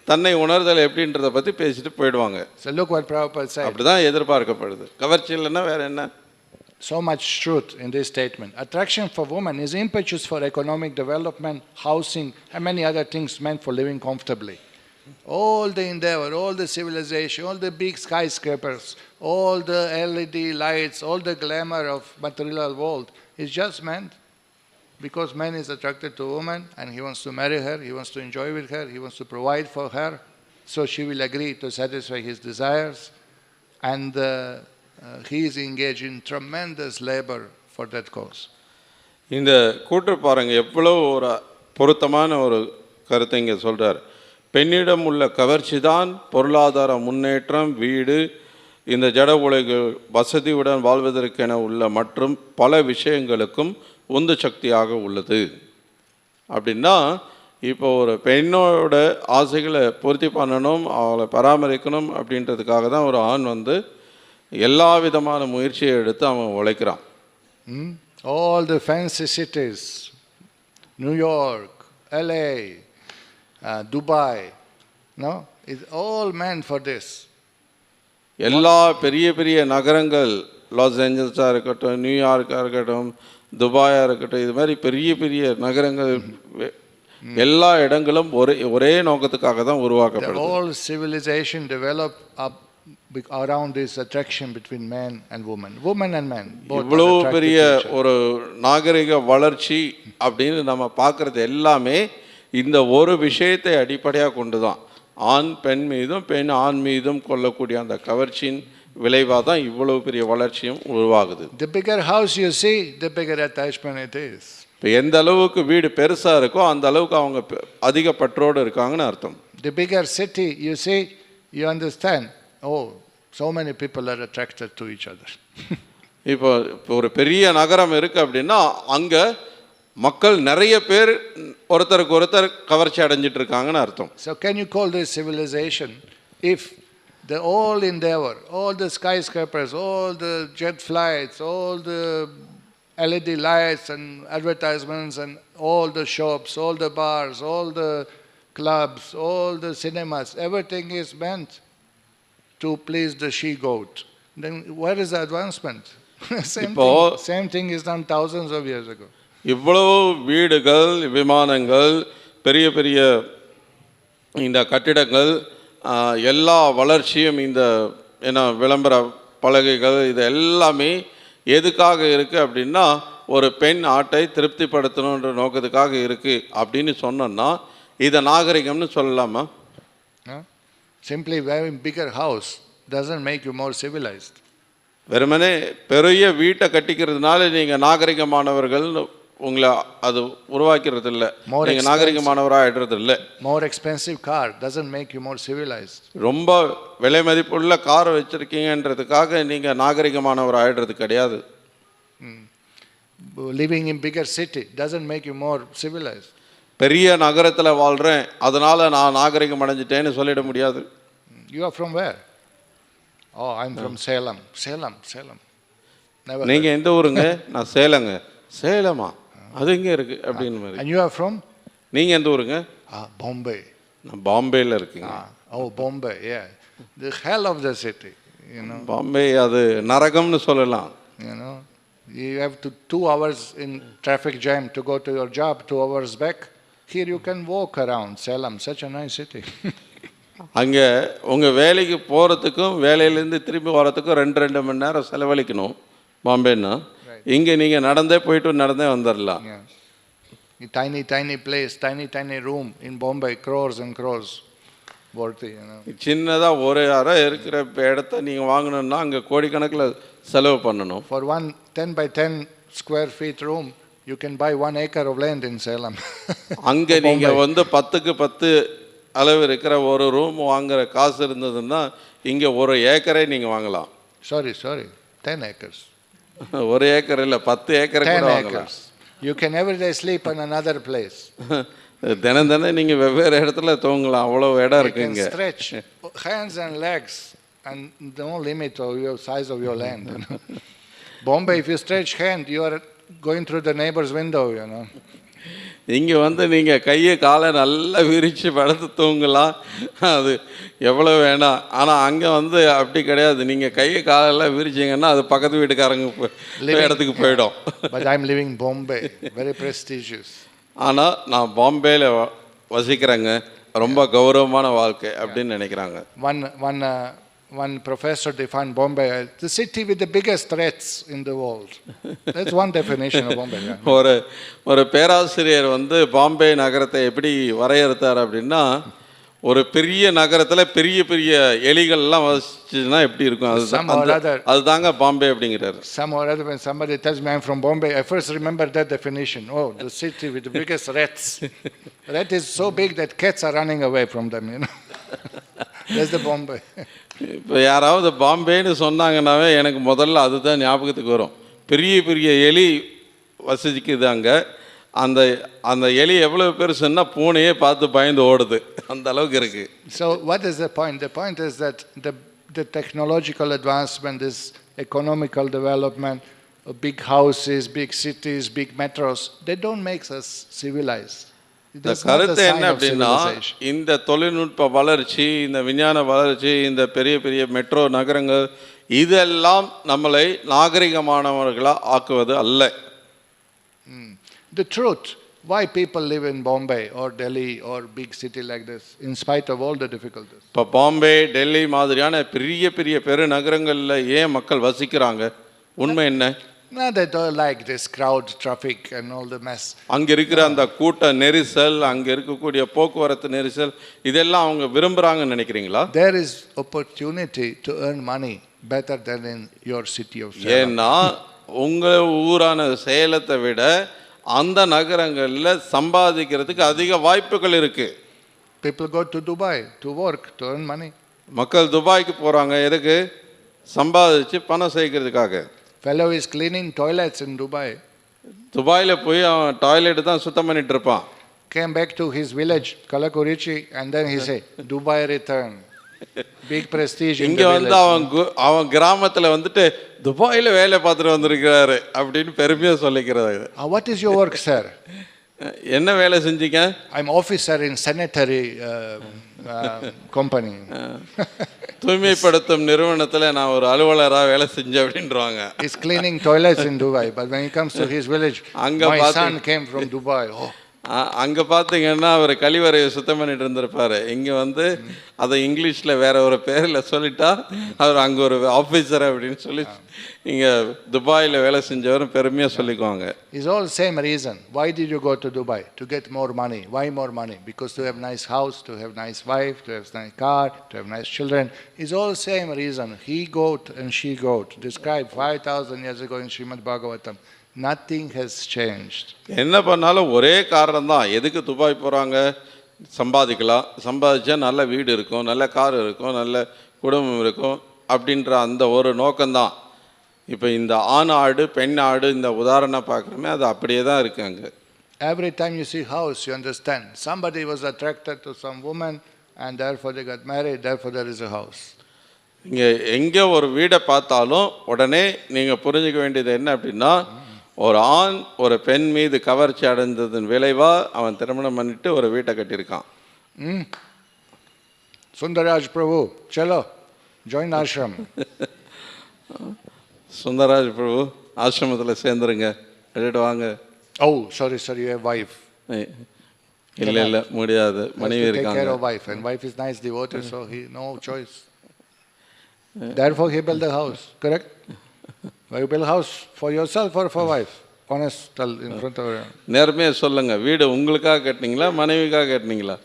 Speaker 2: தன்னை உணர்தல் எப்படின்றத பற்றி பேசிட்டு போயிடுவாங்க.
Speaker 1: So look what Prabhupada said.
Speaker 2: அப்படி தான் எதிர்பார்க்கப்படுது. கவர்ச்சி இல்லைன்னா வேற என்ன?
Speaker 1: So much truth in this statement. Attraction for women is impetus for economic development, housing, and many other things meant for living comfortably. All the endeavor, all the civilization, all the big skyscrapers, all the LED lights, all the glamour of material world is just meant because man is attracted to woman and he wants to marry her, he wants to enjoy with her, he wants to provide for her, so she will agree to satisfy his desires, and he is engaged in tremendous labor for that cause.
Speaker 2: இந்த கூற்று பாருங்க, எவ்வளோ ஒரு பொருத்தமான ஒரு கருத்தை இங்கே சொல்கிறார். பெண்ணிடம் உள்ள கவர்ச்சி தான் பொருளாதார முன்னேற்றம், வீடு, இந்த ஜட உலக வசதியுடன் வாழ்வதற்கென உள்ள மற்றும் பல விஷயங்களுக்கும் உந்து சக்தியாக உள்ளது. அப்படின்னா இப்போ ஒரு பெண்ணோட ஆசைகளை பூர்த்தி பண்ணணும், அவளை பராமரிக்கணும் அப்படின்றதுக்காக தான் ஒரு ஆண் வந்து எல்லா விதமான முயற்சியை எடுத்து அவன் உழைக்கிறான்.
Speaker 1: All the fancy cities, New York, LA, Dubai, no, it's all meant for this.
Speaker 2: எல்லா பெரிய பெரிய நகரங்கள், லாஸ் ஏஞ்சல்ஸாக இருக்கட்டும், நியூயார்க்காக இருக்கட்டும், துபாயாக இருக்கட்டும், இது மாதிரி பெரிய பெரிய நகரங்கள் எல்லா இடங்களும் ஒரே நோக்கத்துக்காக தான் உருவாக்கப்படுது.
Speaker 1: All civilization developed up around this attraction between man and woman, woman and man.
Speaker 2: இவ்வளோ பெரிய ஒரு நாகரிக வளர்ச்சி அப்படின்னு நம்ம பார்க்குறது எல்லாமே இந்த ஒரு விஷயத்தை அடிப்படையாக கொண்டு தான், ஆண் பெண் மீதும் பெண் ஆண் மீதும் கொள்ளக்கூடிய அந்த கவர்ச்சியின் விளைவாக தான் இவ்வளவு பெரிய வளர்ச்சியும் உருவாகுது.
Speaker 1: The bigger house you see, the bigger attachment it is.
Speaker 2: இப்போ எந்த அளவுக்கு வீடு பெருசாக இருக்கோ அந்த அளவுக்கு அவங்க அதிக பற்றோடு இருக்காங்கன்னு அர்த்தம்.
Speaker 1: The bigger city you see, you understand, oh, so many people are attracted to each other.
Speaker 2: இப்போ ஒரு பெரிய நகரம் இருக்குது அப்படின்னா அங்கே மக்கள் நிறைய பேர் ஒருத்தருக்கு ஒருத்தர் கவர்ச்சி அடைஞ்சிட்டு இருக்காங்கன்னு அர்த்தம்.
Speaker 1: So can you call this civilization if the all endeavor, all the skyscrapers, all the jet flights, all the LED lights and advertisements and all the shops, all the bars, all the clubs, all the cinemas, everything is meant to please the she-goat. then where is the advancement? Same thing is done thousands of years ago.
Speaker 2: இவ்வளவு வீடுகள், விமானங்கள், பெரிய பெரிய இந்த கட்டிடங்கள், எல்லா வளர்ச்சியும், இந்த என்ன விளம்பர பலகைகள், இது எல்லாமே எதுக்காக இருக்குது அப்படின்னா ஒரு பெண் ஆட்டை திருப்திப்படுத்தணுன்ற நோக்கத்துக்காக இருக்குது அப்படின்னு சொன்னோன்னா இதை நாகரிகம்னு சொல்லலாமா?
Speaker 1: Simply having bigger house doesn't make you more civilized.
Speaker 2: வெறுமனே பெரிய வீட்டை கட்டிக்கிறதுனால நீங்கள் நாகரிகமானவர்கள் உங்களை அது உருவாக்கிறது இல்லை, நீங்கள் நாகரிகமானவராக ஆகிடுறது இல்லை.
Speaker 1: More expensive car doesn't make you more civilized.
Speaker 2: ரொம்ப விலை மதிப்புள்ள கார் வச்சுருக்கீங்கன்றதுக்காக நீங்கள் நாகரிகமானவராக ஆகிடுறது கிடையாது.
Speaker 1: Living in bigger city doesn't make you more civilized.
Speaker 2: பெரிய நகரத்தில் வாழ்கிறேன் அதனால் நான் நாகரிகம் அடைஞ்சிட்டேன்னு சொல்லிட முடியாது.
Speaker 1: You are from where? Oh, I'm from Salem. Salem.
Speaker 2: நீங்கள் எந்த ஊருங்க? நான் சேலங்க. சேலமா? அது எங்கே இருக்குது அப்படின்னு மாதிரி.
Speaker 1: And you are from?
Speaker 2: நீங்கள் எந்த ஊருங்க?
Speaker 1: Bombay.
Speaker 2: நான் பாம்பேயில் இருக்கீங்க.
Speaker 1: Oh, Bombay, yeah. The hell of the city, you know.
Speaker 2: Bombay அது நரகம்னு சொல்லலாம்.
Speaker 1: You know, you have to 2 hours in traffic jam to go to your job, 2 hours back. Here you can walk around Salem, such a nice city.
Speaker 2: அங்கே உங்கள் வேலைக்கு போகிறதுக்கும் வேலையிலேருந்து திரும்பி வரத்துக்கும் 2 மணி நேரம் செலவழிக்கணும் பாம்பேன்னா. இங்கே நீங்கள் நடந்தே போயிட்டு நடந்தே வந்துடலாம்.
Speaker 1: Tiny place, tiny room in Bombay, crores and crores worth, you know.
Speaker 2: சின்னதாக ஒரு அறை இருக்கிற இடத்த நீங்கள் வாங்கணும்னா அங்கே கோடிக்கணக்கில் செலவு பண்ணணும்.
Speaker 1: For one 10 by 10 square feet room, you can buy 1 acre of land in Salem.
Speaker 2: அங்கே நீங்கள் வந்து 10க்கு 10 அளவு இருக்கிற ஒரு ரூம் வாங்குற காசு இருந்ததுன்னா இங்கே 1 ஏக்கரை நீங்கள் வாங்கலாம்.
Speaker 1: Sorry, 10 acres.
Speaker 2: 1 ஏக்கர் இல்லை, 10 ஏக்கரை கூட வாங்கலாம்.
Speaker 1: You can every day sleep in another place.
Speaker 2: தினம் நீங்கள் வெவ்வேறு இடத்துல தூங்கலாம், அவ்வளோ இடம் இருக்குங்க.
Speaker 1: You can stretch hands and legs and no limit of your size of your land. Bombay, if you stretch hand, you are going through the neighbor's window, you know.
Speaker 2: இங்கே வந்து நீங்கள் கையை காலை நல்லா விரித்து படுத்து தூங்கலாம், அது எவ்வளோ வேணாம். ஆனால் அங்கே வந்து அப்படி கிடையாது. நீங்கள் கையை காலெல்லாம் விரிச்சிங்கன்னா அது பக்கத்து வீட்டுக்காரங்க இடத்துக்கு போயிடும்.
Speaker 1: But I'm living in Bombay, very prestigious.
Speaker 2: ஆனால் நான் பாம்பேயில் வசிக்கிறேங்க, ரொம்ப கௌரவமான வாழ்க்கை அப்படின்னு நினைக்கிறாங்க.
Speaker 1: One professor defined Bombay as the city with the biggest threats in the world. That's one definition of Bombay.
Speaker 2: ஒரு பேராசிரியர் வந்து பாம்பே நகரத்தை எப்படி வரையறுத்தார் அப்படின்னா, ஒரு பெரிய நகரத்தில் பெரிய பெரிய எலிகள்லாம் வசிச்சுன்னா எப்படி இருக்கும், அதுதாங்க பாம்பே அப்படிங்கிறாரு.
Speaker 1: Some or other, when somebody tells me I'm from Bombay, I first remember that definition. Oh, the city with the biggest rats. Rat is so big that cats are running away from them, you know. That's the Bombay.
Speaker 2: இப்போ யாராவது பாம்பேன்னு சொன்னாங்கன்னாவே எனக்கு முதல்ல அதுதான் ஞாபகத்துக்கு வரும். பெரிய பெரிய எலி வசிக்குது அங்கே. அந்த எலி எவ்வளோ பெருசுன்னா பூனையே பார்த்து பயந்து ஓடுது, அந்த அளவுக்கு இருக்குது.
Speaker 1: So what is the point? The point is that the technological advancement, this economical development, big houses, big cities, big metros, they don't make us civilized.
Speaker 2: இந்த கருத்து என்ன அப்படின்னா, இந்த தொழில்நுட்ப வளர்ச்சி, இந்த விஞ்ஞான வளர்ச்சி, இந்த பெரிய பெரிய மெட்ரோ நகரங்கள், இதெல்லாம் நம்மளை நாகரிகமானவர்களாக ஆக்குவது அல்ல.
Speaker 1: The truth, why people live in Bombay or Delhi or big city like this, in spite of all the difficulties.
Speaker 2: இப்போ பாம்பே, டெல்லி மாதிரியான பெரிய பெரிய பெருநகரங்களில் ஏன் மக்கள் வசிக்கிறாங்க? உண்மை என்ன?
Speaker 1: No, they don't like this crowd traffic and all the mess.
Speaker 2: அங்கே இருக்கிற அந்த கூட்ட நெரிசல், அங்கே இருக்கக்கூடிய போக்குவரத்து நெரிசல், இதெல்லாம் அவங்க விரும்புகிறாங்கன்னு நினைக்கிறீங்களா?
Speaker 1: There is opportunity to earn money better than in your city of Salem.
Speaker 2: ஏன்னா உங்கள் ஊரான சேலத்தை விட அந்த நகரங்களில் சம்பாதிக்கிறதுக்கு அதிக வாய்ப்புகள் இருக்கு.
Speaker 1: People go to Dubai to work, to earn money.
Speaker 2: மக்கள் துபாய்க்கு போகிறாங்க, எதுக்கு? சம்பாதிச்சு பணம் சேர்க்கறதுக்காக.
Speaker 1: Fellow is cleaning toilets in Dubai.
Speaker 2: துபாயில் போய் அவன் டாய்லெட் தான் சுத்தம் பண்ணிட்டு இருப்பான்.
Speaker 1: Came back to his village, Kalakurichi, and then he said, Dubai return. Big prestige.
Speaker 2: இங்கே வந்து அவன் கிராமத்தில் வந்துட்டு துபாயில் வேலை பார்த்துட்டு வந்திருக்கிறாரு அப்படின்னு பெருமையாக சொல்லிக்கிறாரு.
Speaker 1: What is your work, sir?
Speaker 2: என்ன வேலை செஞ்சீங்க?
Speaker 1: I'm officer in sanitary company.
Speaker 2: தூய்மைப்படுத்தும் நிறுவனத்தில் நான் ஒரு அலுவலராக வேலை செஞ்சேன் அப்படின்றாங்க.
Speaker 1: He's cleaning toilets in Dubai, but when he comes to his village, my son came from Dubai. Oh.
Speaker 2: அங்கே பார்த்தீங்கன்னா அவர் கழிவறையை சுத்தம் பண்ணிட்டு இருந்திருப்பாரு. இங்கே வந்து அதை இங்கிலீஷில் வேற ஒரு பேரில் சொல்லிட்டா அவர் அங்கே ஒரு ஆஃபீஸர் அப்படின்னு சொல்லி இங்கே துபாயில் வேலை செஞ்சவரும் பெருமையாக சொல்லிக்குவாங்க.
Speaker 1: It's all same reason. Why did you go to Dubai? To get more money. Why more money? Because to have nice house, to have nice wife, to have nice car, to have nice children. It's all same reason. He goat and she goat. Described 5,000 years ago in Srimad Bhagavatam. Nothing has changed.
Speaker 2: என்ன பண்ணாலும் ஒரே காரணம் தான். எதுக்கு Dubai போகிறாங்க? சம்பாதிக்கலாம். சம்பாதிச்சா நல்ல வீடு இருக்கும், நல்ல கார் இருக்கும், நல்ல குடும்பம் இருக்கும் அப்படின்ற அந்த ஒரு நோக்கம்தான். இப்போ இந்த ஆண் ஆடு பெண் ஆடு இந்த உதாரணம் பார்க்குறோமே அது அப்படியே தான் இருக்குது அங்கே.
Speaker 1: Every time you see house, you understand. Somebody was attracted to some woman and therefore they got married, therefore there is a house.
Speaker 2: இங்கே எங்கே ஒரு வீடை பார்த்தாலும் உடனே நீங்கள் புரிஞ்சுக்க வேண்டியது என்ன அப்படின்னா, ஒரு ஆண் ஒரு பெண் மீது கவர்ச்சி அடைந்ததன் விளைவாக அவன் திருமணம் பண்ணிட்டு ஒரு வீட்டை கட்டியிருக்கான்.
Speaker 1: சுந்தரராஜ் பிரபு, சலோ ஜாயின் ஆஷ்ரம்.
Speaker 2: சுந்தரராஜ் பிரபு ஆசிரமத்தில் சேர்ந்துருங்க, எடுத்து வாங்க.
Speaker 1: Oh sorry sorry, you have wife.
Speaker 2: இல்லை முடியாது, மனைவி இருக்காங்க.
Speaker 1: Take care of wife and wife is nice devotee, so he no choice. Therefore he built the house, correct? You build house for yourself or for wife? Honest, tell in front of her.
Speaker 2: நேர்மையாக சொல்லுங்க, வீடு உங்களுக்காக கட்டினீங்களா மனைவிக்காக கட்டினீங்களா?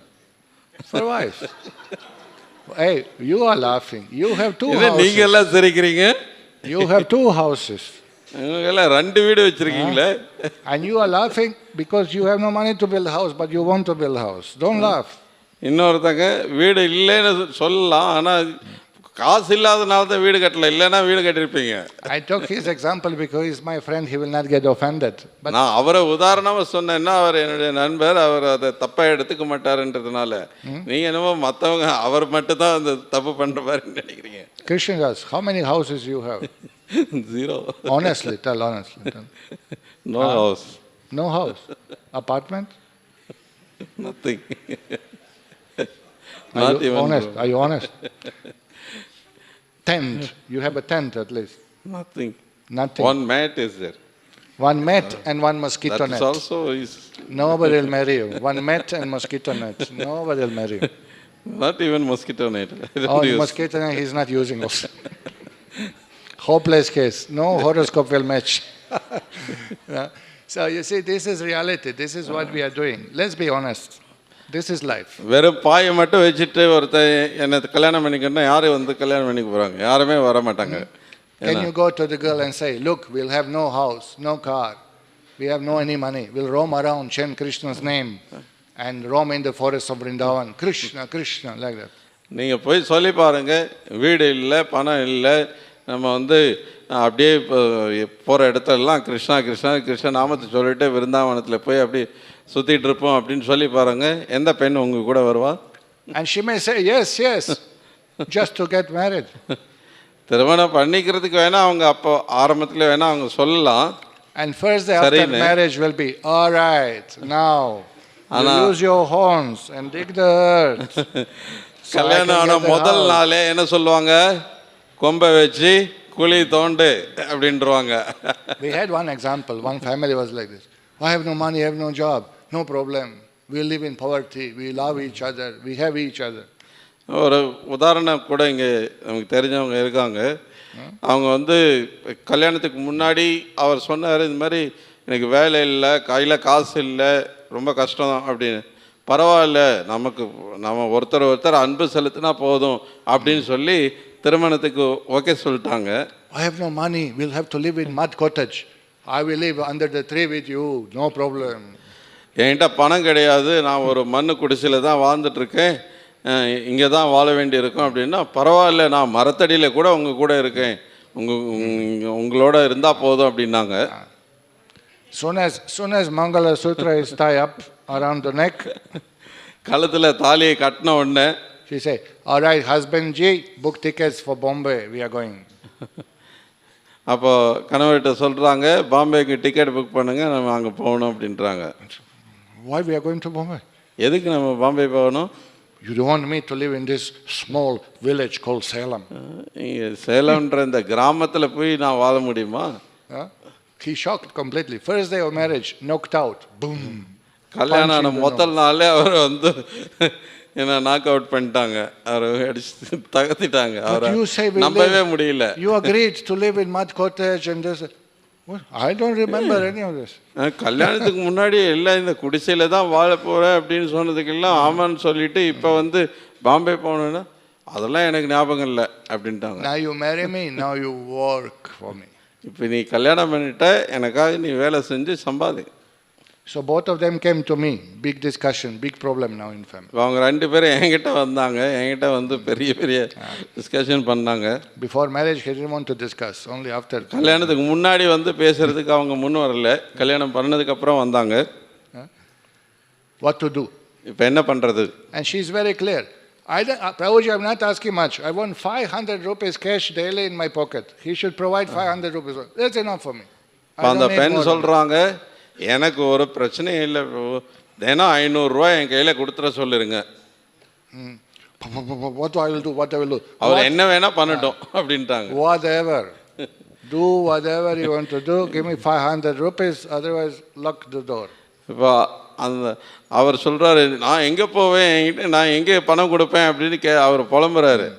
Speaker 1: For wife. Hey, you are laughing. You have two houses.
Speaker 2: நீங்க எல்லாம் சிரிக்கிறீங்க.
Speaker 1: You have two houses.
Speaker 2: எல்லாம் ரெண்டு வீடு வச்சிருக்கீங்களே.
Speaker 1: And you are laughing because you have no money to build a house, but you want to build a house. Don't laugh.
Speaker 2: இன்னொருத்தங்க வீடு இல்லைன்னு சொல்லலாம், ஆனால் காசு இல்லாதனால தான் வீடு கட்டல, இல்லைன்னா வீடு கட்டியிருப்பீங்க.
Speaker 1: I took his example because he's my friend, he will not get offended. But
Speaker 2: நான் அவரை உதாரணமாக சொன்னேன்னா அவர் என்னுடைய நண்பர், அவர் அதை தப்பாக எடுத்துக்க மாட்டாருன்றதுனால நீங்க என்னமோ மற்றவங்க அவர் மட்டும் தான் அந்த தப்பு பண்ற மாதிரி நினைக்கிறீங்க.
Speaker 1: Krishnadas, how many houses you have?
Speaker 2: Zero.
Speaker 1: Honestly, tell honestly. Tell.
Speaker 2: No house.
Speaker 1: No house. Apartment?
Speaker 2: Nothing.
Speaker 1: Are you honest? Are you honest? Tent. You have a tent at least.
Speaker 2: Nothing.
Speaker 1: Nothing.
Speaker 2: One mat is there.
Speaker 1: One mat and one mosquito net.
Speaker 2: That also is.
Speaker 1: Nobody will marry you. One mat and mosquito net. Nobody will marry you.
Speaker 2: Not even mosquito net.
Speaker 1: Oh, mosquito net he's not using also. Hopeless case. No horoscope will match. Yeah. So you see, this is reality. This is what we are doing. Let's be honest. This is life.
Speaker 2: வெறும் பாயை மட்டும் வச்சுட்டு ஒருத்தன் என்னை கல்யாணம் பண்ணிக்கணும்னா யாரும் வந்து கல்யாணம் பண்ணிக்க போகிறாங்க? யாருமே வர மாட்டாங்க.
Speaker 1: Can you go to the girl and say, look, we'll have no house, no car, we have no any money, we'll roam around, chant Krishna's name and roam in the forest of Vrindavan, Krishna, Krishna, like that.
Speaker 2: நீங்கள் போய் சொல்லி பாருங்கள், வீடு இல்லை, பணம் இல்லை, நம்ம வந்து அப்படியே போகிற இடத்துலலாம் கிருஷ்ணா கிருஷ்ணா கிருஷ்ண நாமத்தை சொல்லிட்டு விருந்தாவனத்தில் போய் அப்படி சுற்றிட்டு இருப்போம் அப்படின்னு சொல்லி பாருங்கள், எந்த பெண் உங்கள் கூட வருவா?
Speaker 1: And she may say, yes, yes, just to get married.
Speaker 2: திருமணம் பண்ணிக்கிறதுக்கு வேணால் அவங்க அப்போ ஆரம்பத்தில் வேணால் அவங்க சொல்லலாம்.
Speaker 1: And first day after marriage will be, all right, now you use your horns and dig the earth.
Speaker 2: கல்யாணம் ஆன முதல் நாளே என்ன சொல்லுவாங்க? கொம்பை வச்சு குழி தோண்டு அப்படின்றவாங்க.
Speaker 1: We had one example. One family was like this. I have no money, I have no job. No problem. We live in poverty. We love each other. We have each other.
Speaker 2: ஒரு உதாரணம் கூட இங்கே நமக்கு தெரிஞ்சவங்க இருக்காங்க. அவங்க வந்து கல்யாணத்துக்கு முன்னாடி அவர் சொன்னார், இந்த மாதிரி எனக்கு வேலை இல்லை, கையில் காசு இல்லை, ரொம்ப கஷ்டம் அப்படின்னு. பரவாயில்ல, நம்ம ஒருத்தர் அன்பு செலுத்தினா போதும் அப்படின்னு சொல்லி திருமணத்துக்கு ஓகே சொல்லிட்டாங்க.
Speaker 1: I have no money. We'll have to live in mud cottage. I will live under the tree with you. No problem.
Speaker 2: என்கிட்ட பணம் கிடையாது, நான் ஒரு மண்ணு குடிசையில் தான் வாழ்ந்துட்டுருக்கேன், இங்கே தான் வாழ வேண்டி இருக்கும் அப்படின்னா, பரவாயில்ல, நான் மரத்தடியில் கூட உங்கள் கூட இருக்கேன், உங்களோட இருந்தால் போதும் அப்படின்னாங்க.
Speaker 1: Soon as Mangala Sutra is tied up around the neck,
Speaker 2: கழுத்தில் தாலியை கட்டின உடனே
Speaker 1: she say, all right, husband ji, book tickets for Bombay, we are going.
Speaker 2: அப்போ கணவர்கிட்ட சொல்கிறாங்க, பாம்பேக்கு டிக்கெட் புக் பண்ணுங்கள், நம்ம அங்கே போகணும் அப்படின்றாங்க.
Speaker 1: Why we are going to Bombay?
Speaker 2: எதுக்கு நம்ம பாம்பே போகணும்?
Speaker 1: You don't want me to live in this small village called Salem.
Speaker 2: சேலம்ன்ற இந்த கிராமத்தில் போய் நான் வாழ முடியுமா?
Speaker 1: He shocked completely. First day of marriage, knocked out. Boom.
Speaker 2: கல்யாணம் ஆன முதல் நாளே அவர் வந்து என்ன நாக் அவுட் பண்ணிட்டாங்க, அவரை அடிச்சு தகர்த்திட்டாங்க, அவரை நம்பவே முடியல.
Speaker 1: You agreed to live in mud cottage and this. I don't remember any of this.
Speaker 2: கல்யாணத்துக்கு முன்னாடி எல்லாம் இந்த குடிசையில் தான் வாழ போகிறேன் அப்படின்னு சொன்னதுக்கெல்லாம் ஆமான்னு சொல்லிட்டு இப்போ வந்து பாம்பே போனேன்னா அதெல்லாம் எனக்கு ஞாபகம் இல்லை அப்படின்ட்டாங்க.
Speaker 1: Now you marry me, now you work for me.
Speaker 2: இப்போ நீ கல்யாணம் பண்ணிட்ட, எனக்காக நீ வேலை செஞ்சு சம்பாதி.
Speaker 1: So both of them came to me. Big discussion, big problem now in family.
Speaker 2: அவங்க ரெண்டு பேரும் என்கிட்ட வந்தாங்க, என்கிட்ட வந்து பெரிய பெரிய டிஸ்கஷன் பண்ணாங்க.
Speaker 1: Before marriage he didn't want to discuss, only after.
Speaker 2: கல்யாணத்துக்கு முன்னாடி வந்து பேசுறதுக்கு அவங்க முன் வரல, கல்யாணம் பண்ணதுக்கு அப்புறம் வந்தாங்க.
Speaker 1: What to do?
Speaker 2: இப்போ என்ன பண்றது?
Speaker 1: And she is very clear. Prabhuji, I'm not asking much. I want 500 rupees cash daily in my pocket. He should provide 500 rupees. That's enough for me.
Speaker 2: அந்த பெண் சொல்றாங்க, எனக்கு ஒரு பிரச்சனையும் இல்லை, தினம் 500 ரூபாய் என் கையில் கொடுத்துட சொல்லிருங்க.
Speaker 1: What I will do, what I will do.
Speaker 2: அவர் என்ன வேணா பண்ணட்டும் அப்படின்ட்டாங்க.
Speaker 1: Whatever. Do whatever you want to do. Give me 500 rupees, otherwise lock the door.
Speaker 2: இப்போ அந்த அவர் சொல்கிறாரு, நான் எங்கே போவேன், என்கிட்ட நான் எங்கே பணம் கொடுப்பேன் அப்படின்னு அவர் புலம்புறாரு.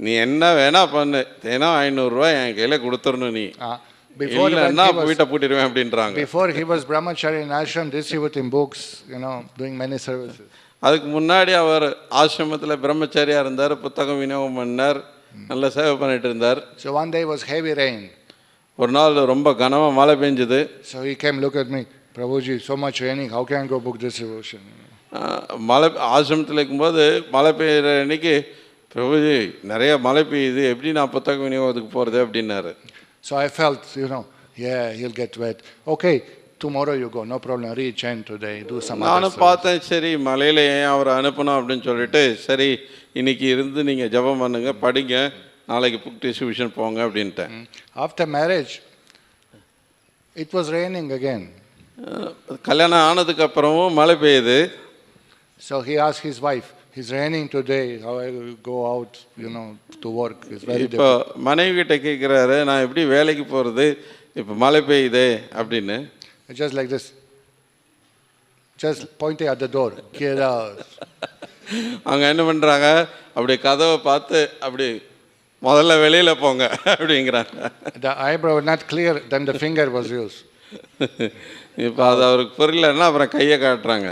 Speaker 2: நீ என்ன வேணா பண்ணு, தினம் 500 ரூபாய் என் கையில் கொடுத்துடணும், நீ இல்லைன்னா வீட்டை பூட்டிடுவேன் அப்படின்றாங்க.
Speaker 1: Before he was brahmachari in ashram, distributing books, doing many services.
Speaker 2: அதுக்கு முன்னாடி அவர் ஆசிரமத்தில் பிரம்மச்சாரியாக இருந்தார், புத்தகம் விநியோகம் பண்ணார், நல்ல சேவை பண்ணிட்டு இருந்தார்.
Speaker 1: So one day was heavy rain.
Speaker 2: ஒரு நாள் ரொம்ப கனமாக மழை பெஞ்சுது.
Speaker 1: So he came look at me, Prabhuji, so much raining, how can I go book distribution?
Speaker 2: மழை ஆசிரமத்தில் இருக்கும்போது மழை பெய்கிற அன்னைக்கு, பிரபுஜி நிறைய மழை பெய்யுது, எப்படி நான் புத்தக விநியோகத்துக்கு போகிறது அப்படின்னாரு.
Speaker 1: So I felt, yeah, he'll get wet. Okay, tomorrow you go, no problem, reach end today, do some other
Speaker 2: நானும் பார்த்தேன், சரி மலையில் ஏன் அவரை அனுப்பணும் அப்படின்னு சொல்லிட்டு, சரி இன்னைக்கு இருந்து நீங்கள் ஜபம் பண்ணுங்க, படிங்க, நாளைக்கு புக் டிஸ்ட்ரிபியூஷன் போங்க அப்படின்ட்டேன்.
Speaker 1: After marriage, it was raining again.
Speaker 2: கல்யாணம் ஆனதுக்கு அப்புறமும் மழை பெய்யுது.
Speaker 1: So he asked his wife, it's raining today, how I will go out, to work. It's very difficult. இப்போ
Speaker 2: மனைவி கிட்ட கேட்குறாரு, நான் எப்படி வேலைக்கு போகிறது, இப்போ மழை பெய்யுது அப்படின்னு.
Speaker 1: Just like this, just pointing at the door, get out.
Speaker 2: அவங்க என்ன பண்ணுறாங்க, அப்படி கதவை பார்த்து அப்படி முதல்ல வெளியில் போங்க அப்படிங்கிறாங்க.
Speaker 1: The eyebrow was not clear, then the finger was used.
Speaker 2: இப்போ அது அவருக்கு புரியலன்னா அப்புறம் கையை காட்டுறாங்க,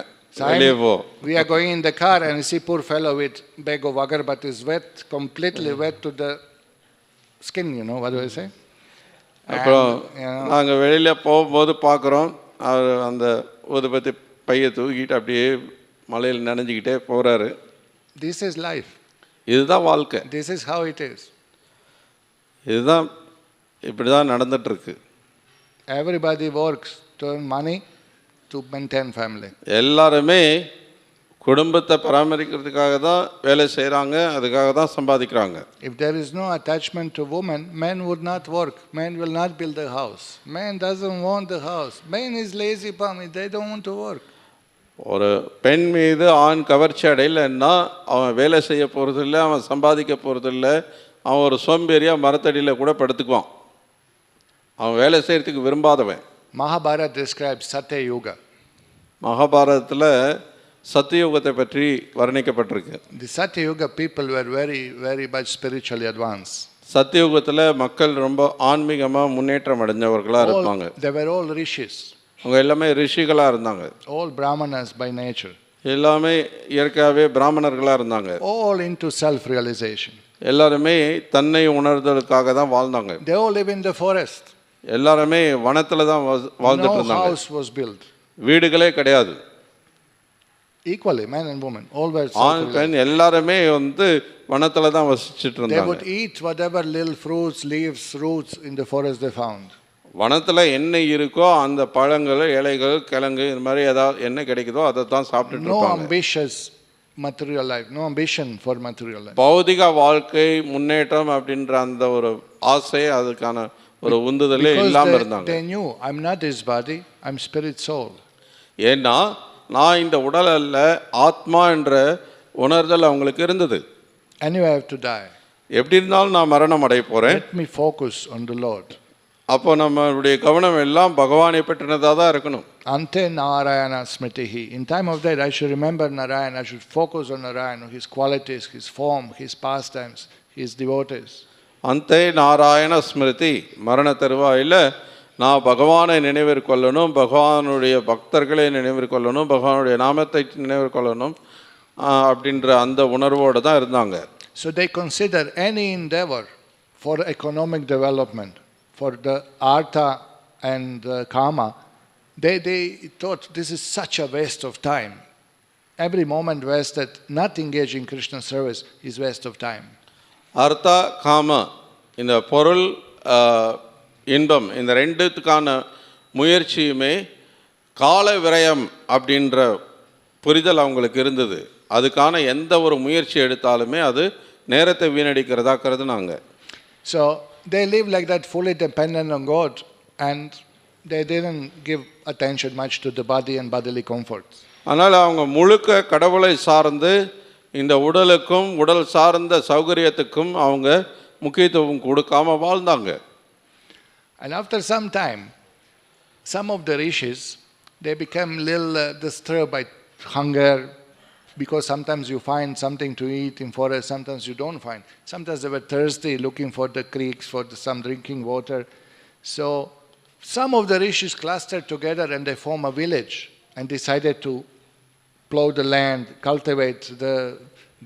Speaker 2: வெளியே போ.
Speaker 1: We are going in the car and see poor fellow with bag of agarbatti is wet, completely wet to the skin, what do I say?
Speaker 2: அப்புறம் நாங்கள் வெளியில் போகும்போது பார்க்குறோம், அவர் அந்த ஊதுபத்தி பையை தூக்கிட்டு அப்படியே மலையில் நனைஞ்சிக்கிட்டே போகிறாரு.
Speaker 1: This is life.
Speaker 2: இதுதான் வாழ்க்கை.
Speaker 1: This is how it is.
Speaker 2: இதுதான் இப்படி தான் நடந்துட்டுருக்கு.
Speaker 1: Everybody works to earn money to maintain family.
Speaker 2: எல்லாருமே குடும்பத்தை பராமரிக்கிறதுக்காக தான் வேலை செய்கிறாங்க, அதுக்காக தான் சம்பாதிக்கிறாங்க.
Speaker 1: If there is no attachment to women, men would not work. Men will not build a house. Man doesn't want the house. Man is lazy bum. They don't want to work.
Speaker 2: ஒரு பெண் மீது ஆண் கவர்ச்சி அடையலைன்னா அவன் வேலை செய்ய போகிறதில்ல, அவன் சம்பாதிக்க போகிறதில்ல, அவன் ஒரு சோம்பேறியாக மரத்தடியில் கூட படுத்துக்குவான், அவன் வேலை செய்கிறதுக்கு விரும்பாதவன்.
Speaker 1: Mahabharata describes Satya Yuga.
Speaker 2: மகாபாரதத்தில் சத்தியுகத்தை பற்றி வர்ணிக்கப்பட்டிருக்கு.
Speaker 1: The Satya Yuga people were very, very much spiritually advanced.
Speaker 2: சத்தியுகத்தில் மக்கள் ரொம்ப ஆன்மீகமாக முன்னேற்றம் அடைஞ்சவர்களாக இருப்பாங்க.
Speaker 1: They were all rishis.
Speaker 2: அவங்க எல்லாமே ரிஷிகளாக இருந்தாங்க.
Speaker 1: All brahmanas by nature.
Speaker 2: எல்லாமே இயற்கையாகவே பிராமணர்களாக இருந்தாங்க.
Speaker 1: All into self-realization.
Speaker 2: எல்லாருமே தன்னை உணர்தலுக்காக தான் வாழ்ந்தாங்க.
Speaker 1: They all live in the forest.
Speaker 2: எல்லாருமே வனத்தில் தான் வாழ்ந்துட்டு இருந்தாங்க.
Speaker 1: No house was built.
Speaker 2: வீடுகளே கிடையாது.
Speaker 1: Equally, man and woman, all were
Speaker 2: ஆண் பெண் எல்லாருமே வனத்தில் தான் வசிச்சுட்டு இருந்தாங்க.
Speaker 1: They would eat whatever little fruits, leaves, roots in the forest they found.
Speaker 2: வனத்தில் என்ன இருக்கோ அந்த பழங்கள், இலைகள், கிழங்கு, இது மாதிரி ஏதாவது என்ன கிடைக்குதோ அதை தான் சாப்பிட்டுட்டு இருப்பாங்க.
Speaker 1: No ambitious material life, no ambition for material life.
Speaker 2: பௌதிக வாழ்க்கை முன்னேற்றம் அப்படின்ற அந்த ஒரு ஆசை, அதுக்கான ஒரு உந்துதலே இல்லாமல் இருந்தாங்க.
Speaker 1: They knew, I'm not this body, I'm spirit soul.
Speaker 2: ஏன்னா நான் இந்த உடல் அல்ல, ஆத்மா என்ற உணர்தல் அவங்களுக்கு இருந்தது.
Speaker 1: Anyway, I have to die.
Speaker 2: எப்படி இருந்தாலும் நான் மரணம் அடைய போகிறேன்.
Speaker 1: Let me focus on the Lord.
Speaker 2: அப்போ நம்மளுடைய கவனம் எல்லாம் பகவானை பற்றினதாக தான் இருக்கணும்.
Speaker 1: Ante Narayana Smritihi. In time of death, I should remember Narayana. I should focus on Narayana, his qualities, his form, his pastimes, his devotees.
Speaker 2: அந்தே நாராயண ஸ்மிருதி. மரண தருவாயில் நான் பகவானை நினைவிற்கொள்ளணும், பகவானுடைய பக்தர்களை நினைவிற்கொள்ளணும், பகவானுடைய நாமத்தை நினைவிற்கொள்ளணும் அப்படின்ற அந்த உணர்வோடு தான் இருந்தாங்க.
Speaker 1: So they consider any endeavor for economic development, for the artha and kama, they thought this is such a waste of time. Every moment wasted, not engaging in Krishna service is waste of time.
Speaker 2: அர்த்தா காம, இந்த பொருள் இன்பம், இந்த ரெண்டுத்துக்கான முயற்சியுமே கால விரயம் அப்படின்ற புரிதல் அவங்களுக்கு இருந்தது. அதுக்கான எந்த ஒரு முயற்சி எடுத்தாலுமே அது நேரத்தை வீணடிக்கிறதா கருதுனாங்க.
Speaker 1: So they live like that, fully dependent on God, and they didn't give attention much to the body and bodily comforts. அதனால்
Speaker 2: அவங்க முழுக்க கடவுளை சார்ந்து இந்த உடலுக்கும் உடல் சார்ந்த சௌகரியத்துக்கும் அவங்க முக்கியத்துவம் கொடுக்காம வாழ்ந்தாங்க.
Speaker 1: And after some time, some of the rishis, they became little disturbed by hunger, because sometimes you find something to eat in forest, sometimes you don't find. Sometimes they were thirsty, looking for the creeks, for some drinking water. So some of the rishis clustered together and they formed a village and decided to plow the land,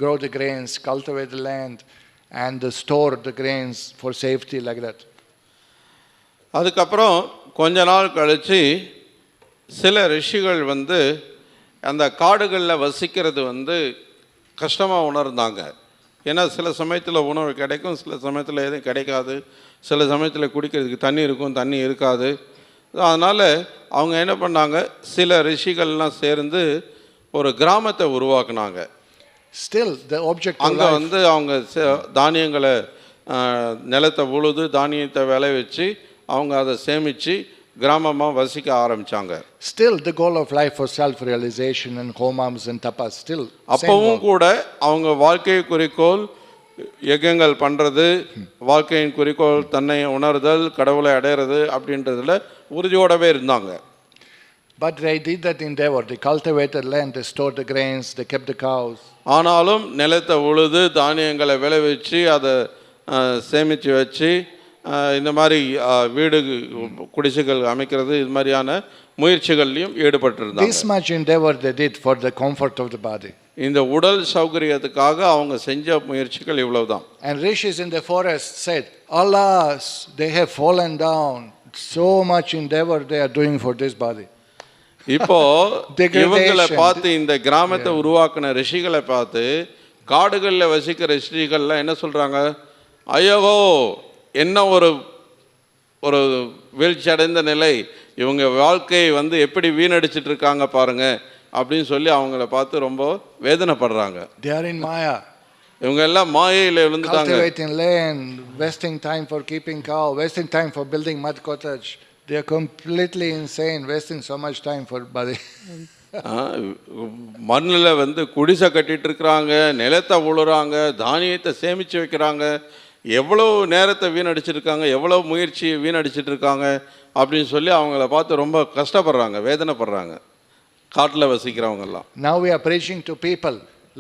Speaker 1: grow the grains, cultivate the land, and store the grains for safety, like that.
Speaker 2: அதுக்கப்புறம் கொஞ்ச நாள் கழித்து சில ரிஷிகள் அந்த காடுகளில் வசிக்கிறது கஷ்டமாக உணர்ந்தாங்க. ஏன்னா சில சமயத்தில் உணவு கிடைக்கும், சில சமயத்தில் எதுவும் கிடைக்காது, சில சமயத்தில் குடிக்கிறதுக்கு தண்ணி இருக்கும், தண்ணி இருக்காது. அதனால் அவங்க என்ன பண்ணாங்க, சில ரிஷிகள்லாம் சேர்ந்து ஒரு கிராமத்தை உருவாக்குனாங்க.
Speaker 1: Still the object
Speaker 2: அங்கே அவங்க தானியங்களை நிலத்தை உழுது தானியத்தை விளைவிச்சு அவங்க அதை சேமித்து கிராமமாக வசிக்க ஆரம்பித்தாங்க.
Speaker 1: Still the goal of life for self-realization and homams and tapas, still.
Speaker 2: அப்பவும் கூட அவங்க வாழ்க்கை குறிக்கோள் யஜ்ஞங்கள் பண்ணுறது, வாழ்க்கையின் குறிக்கோள் தன்னை உணர்தல், கடவுளை அடையிறது அப்படின்றதுல உறுதியோடவே இருந்தாங்க.
Speaker 1: But they did that endeavor. They cultivated land, they stored the grains, they kept the cows.
Speaker 2: ஆனாலும் நிலத்தை உழுது தானியங்களை விளைவிச்சு அதை சேமித்து வச்சு இந்த மாதிரி வீடு குடிசைகள் அமைக்கிறது, இது மாதிரியான முயற்சிகள்லையும் ஈடுபட்டிருந்தாங்க.
Speaker 1: This much endeavor they did for the comfort of the body.
Speaker 2: இந்த உடல் சௌகரியத்துக்காக அவங்க செஞ்ச முயற்சிகள் இவ்வளவுதான்.
Speaker 1: And rishis in the forest said, alas, they have fallen down. So much endeavor they are doing for this body.
Speaker 2: இப்போ இவங்களை பார்த்து, இந்த கிராமத்தை உருவாக்கின ரிஷிகளை பார்த்து காடுகளில் வசிக்கிற ரிஷிகள்லாம் என்ன சொல்கிறாங்க, ஐயோ என்ன ஒரு ஒரு வீழ்ச்சி அடைந்த நிலை, இவங்க வாழ்க்கையை எப்படி வீணடிச்சிட்டு இருக்காங்க பாருங்க அப்படின்னு சொல்லி அவங்கள பார்த்து ரொம்ப வேதனைப்படுறாங்க.
Speaker 1: They are in Maya.
Speaker 2: இவங்க எல்லாம் மாயையில் விழுந்துட்டாங்க.
Speaker 1: Cultivating land, wasting time for keeping cow, wasting time for building mud cottage. They are completely insane, wasting so much time for body.
Speaker 2: மண்ணில் குடிசை கட்டிட்டு இருக்கிறாங்க, நிலத்தை உழுறாங்க, தானியத்தை சேமித்து வைக்கிறாங்க, எவ்வளோ நேரத்தை வீணடிச்சிருக்காங்க, எவ்வளோ முயற்சியை வீணடிச்சிட்டு இருக்காங்க அப்படின்னு சொல்லி அவங்கள பார்த்து ரொம்ப கஷ்டப்படுறாங்க, வேதனைப்படுறாங்க காட்டில் வசிக்கிறவங்கெல்லாம்.
Speaker 1: Now we are preaching to people,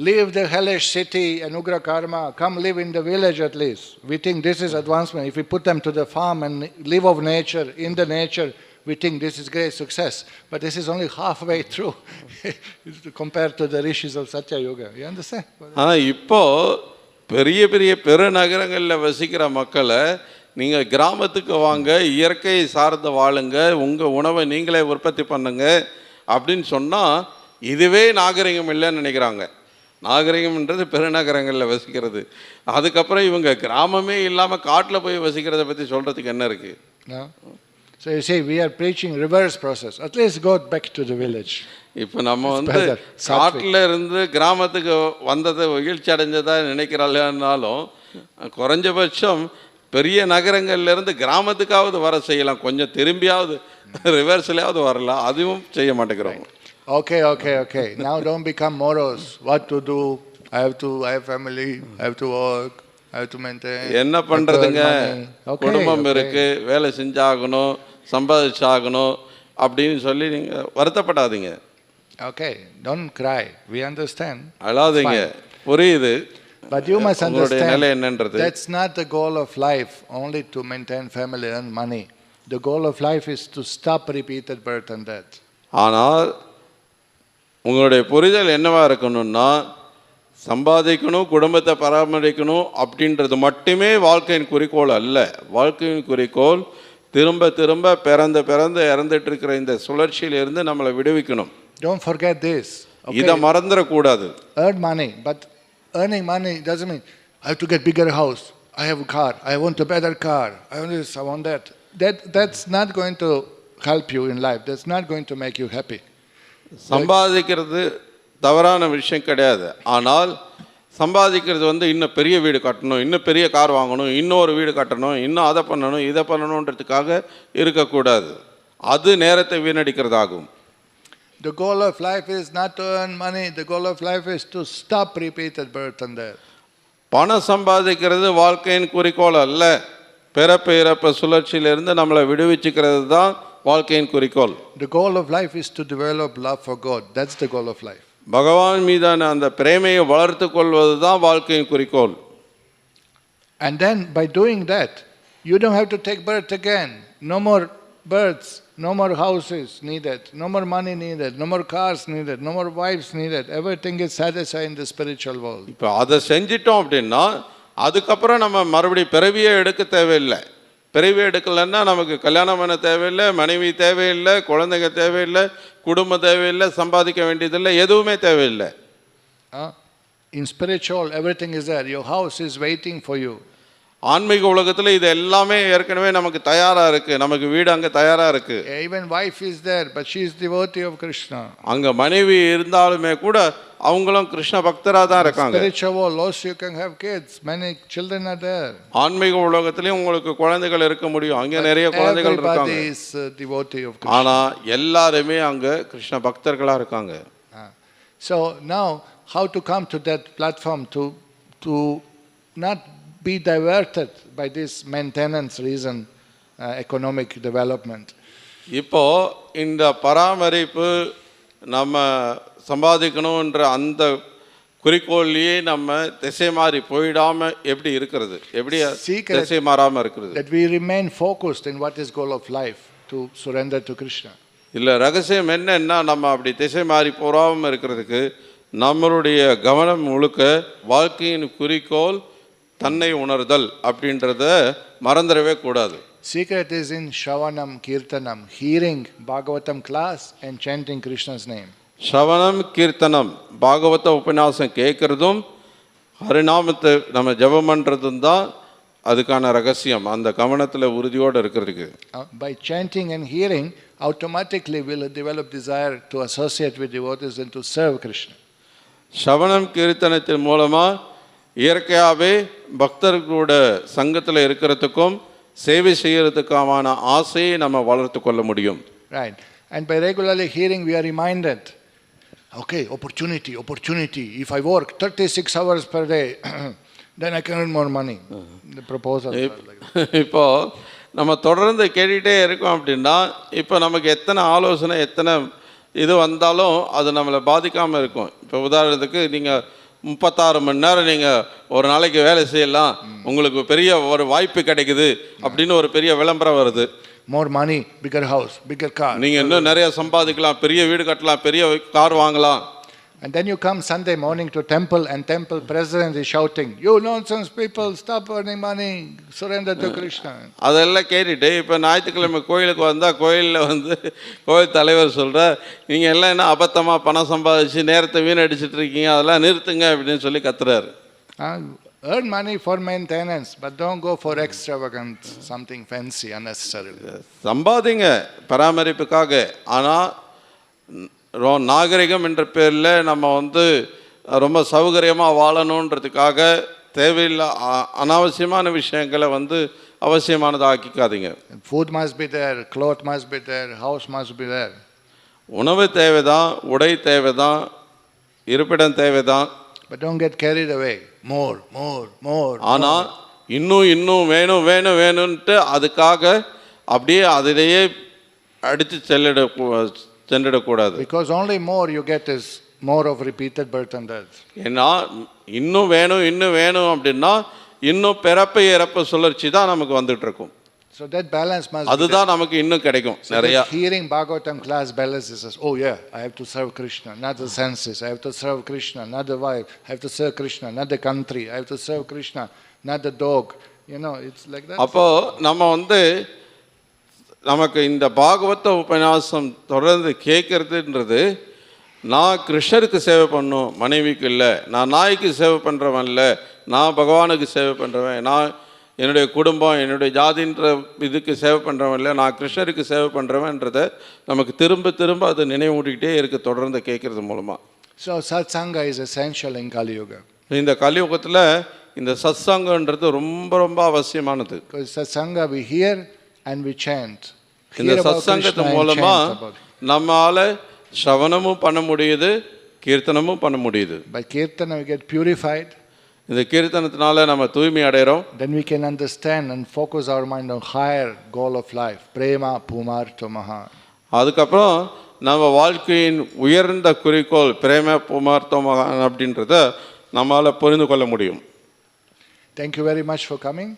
Speaker 1: leave the hellish city and ugra karma, come live in the village at least. We think this is advancement. If we put them to the farm and live of nature, in the nature, we think this is great success. But this is only halfway through compared to the rishis of Satya Yuga. You understand?
Speaker 2: இப்போ பெரிய பெரிய பெருநகரங்களில் வசிக்கிற மக்களை நீங்கள் கிராமத்துக்கு வாங்க, இயற்கையை சார்ந்து வாழுங்க, உங்கள் உணவை நீங்களே உற்பத்தி பண்ணுங்க அப்படின்னு சொன்னால் இதுவே நாகரிகம் இல்லைன்னு நினைக்கிறாங்க. நாகரிகம்ன்றது பெருநகரங்களில் வசிக்கிறது. அதுக்கப்புறம் இவங்க கிராமமே இல்லாமல் காட்டில் போய் வசிக்கிறத பற்றி சொல்கிறதுக்கு என்ன இருக்குது?
Speaker 1: So you see, we are preaching reverse process. At least go back to the village.
Speaker 2: இப்போ நம்ம காட்டில் இருந்து கிராமத்துக்கு வந்ததை வீழ்ச்சி அடைஞ்சதா நினைக்கிறாலும் குறைஞ்சபட்சம் பெரிய நகரங்கள்லேருந்து கிராமத்துக்காவது வர செய்யலாம், கொஞ்சம் திரும்பியாவது ரிவர்ஸ்லையாவது வரலாம், அதுவும் செய்ய மாட்டேங்கிறோம்.
Speaker 1: Okay. Now don't become morose. What to do? I have family, I have to work, I have to maintain.
Speaker 2: என்ன
Speaker 1: I have to earn
Speaker 2: பண்ணுறதுங்க,
Speaker 1: money.
Speaker 2: குடும்பம் இருக்குது, வேலை செஞ்சாகணும், சம்பாதிச்சாகணும் அப்படின்னு சொல்லி நீங்கள் வருத்தப்படாதீங்க.
Speaker 1: Okay, don't cry. We understand.
Speaker 2: அழாதீங்க, புரியுது.
Speaker 1: But you must
Speaker 2: உங்களுடைய நிலை
Speaker 1: understand,
Speaker 2: என்னன்றது.
Speaker 1: that's not the goal of life, only to maintain family, earn money. The goal of life is to stop repeated birth and death.
Speaker 2: ஆனால் உங்களுடைய புரிதல் என்னவா இருக்கணும்னா, சம்பாதிக்கணும், குடும்பத்தை பராமரிக்கணும் அப்படின்றது மட்டுமே வாழ்க்கையின் குறிக்கோள் அல்ல. வாழ்க்கையின் குறிக்கோள் திரும்ப திரும்ப பிறந்து இறந்துட்டு இருக்கிற இந்த சுழற்சியிலிருந்து நம்மளை விடுவிக்கணும்.
Speaker 1: Don't forget this.
Speaker 2: இதை மறந்துடக்கூடாது.
Speaker 1: Earn money, but earning money doesn't mean I have to get bigger house, I have a car, I want a better car, I want this, I want that. That's not going to help you in life. That's not going to make you happy.
Speaker 2: சம்பாதிக்கிறது தவறான விஷயம் கிடையாது. ஆனால் சம்பாதிக்கிறது இன்னும் பெரிய வீடு கட்டணும், இன்னும் பெரிய கார் வாங்கணும், இன்னொரு வீடு கட்டணும், இன்னும் அதை பண்ணணும், இதை பண்ணணுன்றதுக்காக இருக்கக்கூடாது. அது நேரத்தை வீணடிக்கிறதாகும்.
Speaker 1: The goal of life is not to earn money. The goal of life is to stop repeated birth and death.
Speaker 2: பணம் சம்பாதிக்கிறது வாழ்க்கையின் குறிக்கோள் அல்ல. பிறப்பு இறப்பு சுழற்சியிலிருந்து நம்மளை விடுவிச்சுக்கிறது தான் வாழ்க்கையின் குறிக்கோள்.
Speaker 1: The goal of life is to develop love for God. That's the goal of life.
Speaker 2: பகவான் மீதான அந்த பிரேமையை வளர்த்து கொள்வது தான் வாழ்க்கையின் குறிக்கோள்.
Speaker 1: And then by doing that, you don't have to take birth again. No more births, no more houses needed, no more money needed, no more cars needed, no more wives needed. Everything is satisfied in the spiritual world.
Speaker 2: இப்போ அதை செஞ்சிட்டோம் அப்படின்னா அதுக்கப்புறம் நம்ம மறுபடியும் பிறவியே எடுக்க தேவையில்லை. பிறவி எடுக்கலைன்னா நமக்கு கல்யாணம் பண்ண தேவையில்லை, மனைவி தேவையில்லை, குழந்தைங்க தேவையில்லை, குடும்பம் தேவையில்லை, சம்பாதிக்க வேண்டியதில்லை, எதுவுமே தேவையில்லை.
Speaker 1: In spiritual, everything is there. Your house is waiting for you.
Speaker 2: ஆன்மீக உலகத்தில் இது எல்லாமே ஏற்கனவே நமக்கு தயாராக இருக்குது. நமக்கு வீடு அங்கே தயாராக இருக்குது.
Speaker 1: Even wife is there, but she is devotee of Krishna.
Speaker 2: அங்கே மனைவி இருந்தாலுமே கூட அவங்களும் கிருஷ்ண பக்தராக தான் இருக்காங்க.
Speaker 1: Spiritual world also you can have kids. Many children are there.
Speaker 2: ஆன்மீக உலகத்திலையும் உங்களுக்கு குழந்தைகள் இருக்க முடியும். அங்கே நிறைய குழந்தைகள் இருக்காங்க.
Speaker 1: Everybody is devotee of Krishna.
Speaker 2: ஆனால் எல்லாருமே அங்கே கிருஷ்ண பக்தர்களாக இருக்காங்க.
Speaker 1: So now how to come to that platform to not be diverted by this maintenance reason, economic development.
Speaker 2: இப்போ இந்த பராமரிப்பு நம்ம சம்பாதிக்கணுன்ற அந்த குறிக்கோள்லேயே நம்ம திசை மாறி போயிடாம எப்படி இருக்கிறது, எப்படி திசை மாறாமல் இருக்கிறது?
Speaker 1: That we remain focused in what is goal of life, to surrender to Krishna.
Speaker 2: இல்லை, ரகசியம் என்னன்னா நம்ம அப்படி திசை மாறி போகாமல் இருக்கிறதுக்கு நம்மளுடைய கவனம் முழுக்க வாழ்க்கையின் குறிக்கோள் தன்னை உணர்தல் அப்படின்றத மறந்துடவே கூடாது.
Speaker 1: Secret is in Shravanam, Kirtanam, hearing Bhagavatam class and chanting Krishna's name.
Speaker 2: ஸ்ரவணம், கீர்த்தனம், பாகவத உபன்யாசம் கேட்கறதும் ஹரிநாமத்தை நம்ம ஜபம் பண்ணுறதும் தான் அதுக்கான ரகசியம். அந்த கவனத்தில் உறுதியோடு இருக்கிறதுக்கு.
Speaker 1: By chanting and hearing, automatically we'll develop desire to associate with devotees and to serve Krishna. ஸ்ரவணம் கீர்த்தனத்தின் மூலமாக இயற்கையாகவே பக்தர்களோட சங்கத்தில் இருக்கிறதுக்கும் சேவை செய்யறதுக்கான ஆசையை நம்ம வளர்த்து கொள்ள முடியும். Right. And by regularly hearing we are reminded, okay, opportunity. If I work 36 hours per day, then I can earn more money. The proposal.
Speaker 2: இப்போ நம்ம தொடர்ந்து கேட்டுகிட்டே இருக்கோம் அப்படின்னா இப்போ நமக்கு எத்தனை ஆலோசனை எத்தனை இது வந்தாலும் அது நம்மளை பாதிக்காமல் இருக்கும். இப்போ உதாரணத்துக்கு நீங்கள் 36 மணி நேரம் நீங்கள் ஒரு நாளைக்கு வேலை செய்யலாம், உங்களுக்கு பெரிய ஒரு வாய்ப்பு கிடைக்குது அப்படின்னு ஒரு பெரிய விளம்பரம் வருது.
Speaker 1: More money, bigger house, bigger car.
Speaker 2: நீங்கள் இன்னும் நிறைய சம்பாதிக்கலாம், பெரிய வீடு கட்டலாம், பெரிய கார் வாங்கலாம்.
Speaker 1: And then you come Sunday morning to temple and temple president is shouting, you nonsense people, stop earning money, surrender to Krishna. அதெல்லாம்
Speaker 2: கேட்டுட்டு இப்போ ஞாயிற்றுக்கிழமை கோயிலுக்கு வந்தால் கோயிலில் கோயில் தலைவர் சொல்கிற நீங்கள் எல்லாம் என்ன அபத்தமாக பணம் சம்பாதிச்சு நேரத்தை வீணடிச்சிட்டு இருக்கீங்க, அதெல்லாம் நிறுத்துங்க அப்படின்னு சொல்லி கத்துறாரு.
Speaker 1: Earn money for maintenance, but don't go for extravagant, something fancy, unnecessary.
Speaker 2: சம்பாதிங்க பராமரிப்புக்காக, ஆனால் நாகரிகம் என்ற பேரில் நம்ம ரொம்ப சௌகரியமாக வாழணுன்றதுக்காக தேவையில்லை அனாவசியமான விஷயங்களை அவசியமானதாக ஆக்கிக்காதீங்க.
Speaker 1: Food must be there, cloth must be there, house must be there.
Speaker 2: உணவு தேவைதான், உடை தேவைதான், இருப்பிடம் தேவைதான்.
Speaker 1: But don't get carried away. More.
Speaker 2: ஆனால் இன்னும் வேணும் வேணும் வேணும்ன்ட்டு அதுக்காக அப்படியே அதிலேயே அடித்து சென்றிடக்கூடாது.
Speaker 1: Because only more you get is more of repeated birth and death.
Speaker 2: ஏன்னா இன்னும் வேணும் அப்படின்னா இன்னும் பிறப்பு இறப்பு சுழற்சி தான் நமக்கு வந்துட்டு இருக்கும்.
Speaker 1: So that balance must be
Speaker 2: அதுதான் நமக்கு இன்னும் கிடைக்கும் நிறைய.
Speaker 1: Hearing Bhagavatam class balances us. Oh yeah, I have to serve Krishna, not the senses. I have to serve Krishna, not the wife. I have to serve Krishna, not the country. I have to serve Krishna, not the dog. You know, it's like that.
Speaker 2: அப்போ நம்ம நமக்கு இந்த பாகவத உபன்யாசம் தொடர்ந்து கேட்கறதுன்றது, நான் கிருஷ்ணருக்கு சேவை பண்ணும், மனைவிக்கு இல்லை, நான் நாய்க்கு சேவை பண்ணுறவன் இல்லை, நான் பகவானுக்கு சேவை பண்ணுறவன், நான் என்னுடைய குடும்பம் என்னுடைய ஜாதின்ற இதுக்கு சேவை பண்ணுறவன் இல்லை, நான் கிருஷ்ணருக்கு சேவை பண்ணுறவன்றதை நமக்கு திரும்ப திரும்ப அது நினைவூட்டிக்கிட்டே இருக்குது தொடர்ந்து கேட்குறது மூலமாக.
Speaker 1: So satsanga is essential in Kali Yuga.
Speaker 2: இந்த கலியுகத்தில் இந்த சத்சங்கன்றது ரொம்ப ரொம்ப அவசியமானது.
Speaker 1: Because satsanga we hear and we chant.
Speaker 2: இந்த சத்சங்கத்து மூலமாக நம்மால் ஸ்ரவணமும் பண்ண முடியுது, கீர்த்தனமும் பண்ண முடியுது.
Speaker 1: By kirtana we get purified.
Speaker 2: இந்த கீர்த்தனத்தினால நம்ம தூய்மை அடைகிறோம்.
Speaker 1: Then we can understand and focus our mind on higher goal of life, prema pumartha maha.
Speaker 2: அதுக்கப்புறம் நம்ம வாழ்க்கையின் உயர்ந்த குறிக்கோள் பிரேம புமார்த்த மகா அப்படின்றத நம்மால் புரிந்து கொள்ள முடியும்.
Speaker 1: Thank you very much for coming.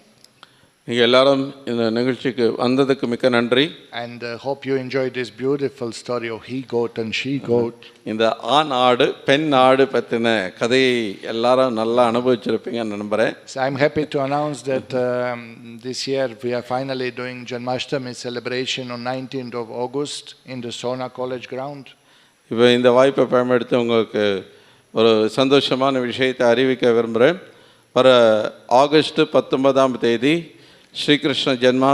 Speaker 2: நீங்கள் எல்லாரும் இந்த நிகழ்ச்சிக்கு வந்ததுக்கு மிக்க நன்றி.
Speaker 1: And hope you enjoyed this beautiful story of he goat and she goat.
Speaker 2: இந்த ஆண் ஆடு பெண் ஆடு பற்றின கதையை எல்லாரும் நல்லா அனுபவிச்சிருப்பீங்கன்னு நம்புகிறேன்.
Speaker 1: So I'm happy to announce that this year we are finally doing Janmashtami celebration on 19th of August in the Sona College ground.
Speaker 2: இப்போ இந்த வாய்ப்பை பயன்படுத்தி உங்களுக்கு ஒரு சந்தோஷமான விஷயத்தை அறிவிக்க விரும்புகிறேன். வர ஆகஸ்ட் 19ஆம் தேதி ஸ்ரீகிருஷ்ண ஜென்மா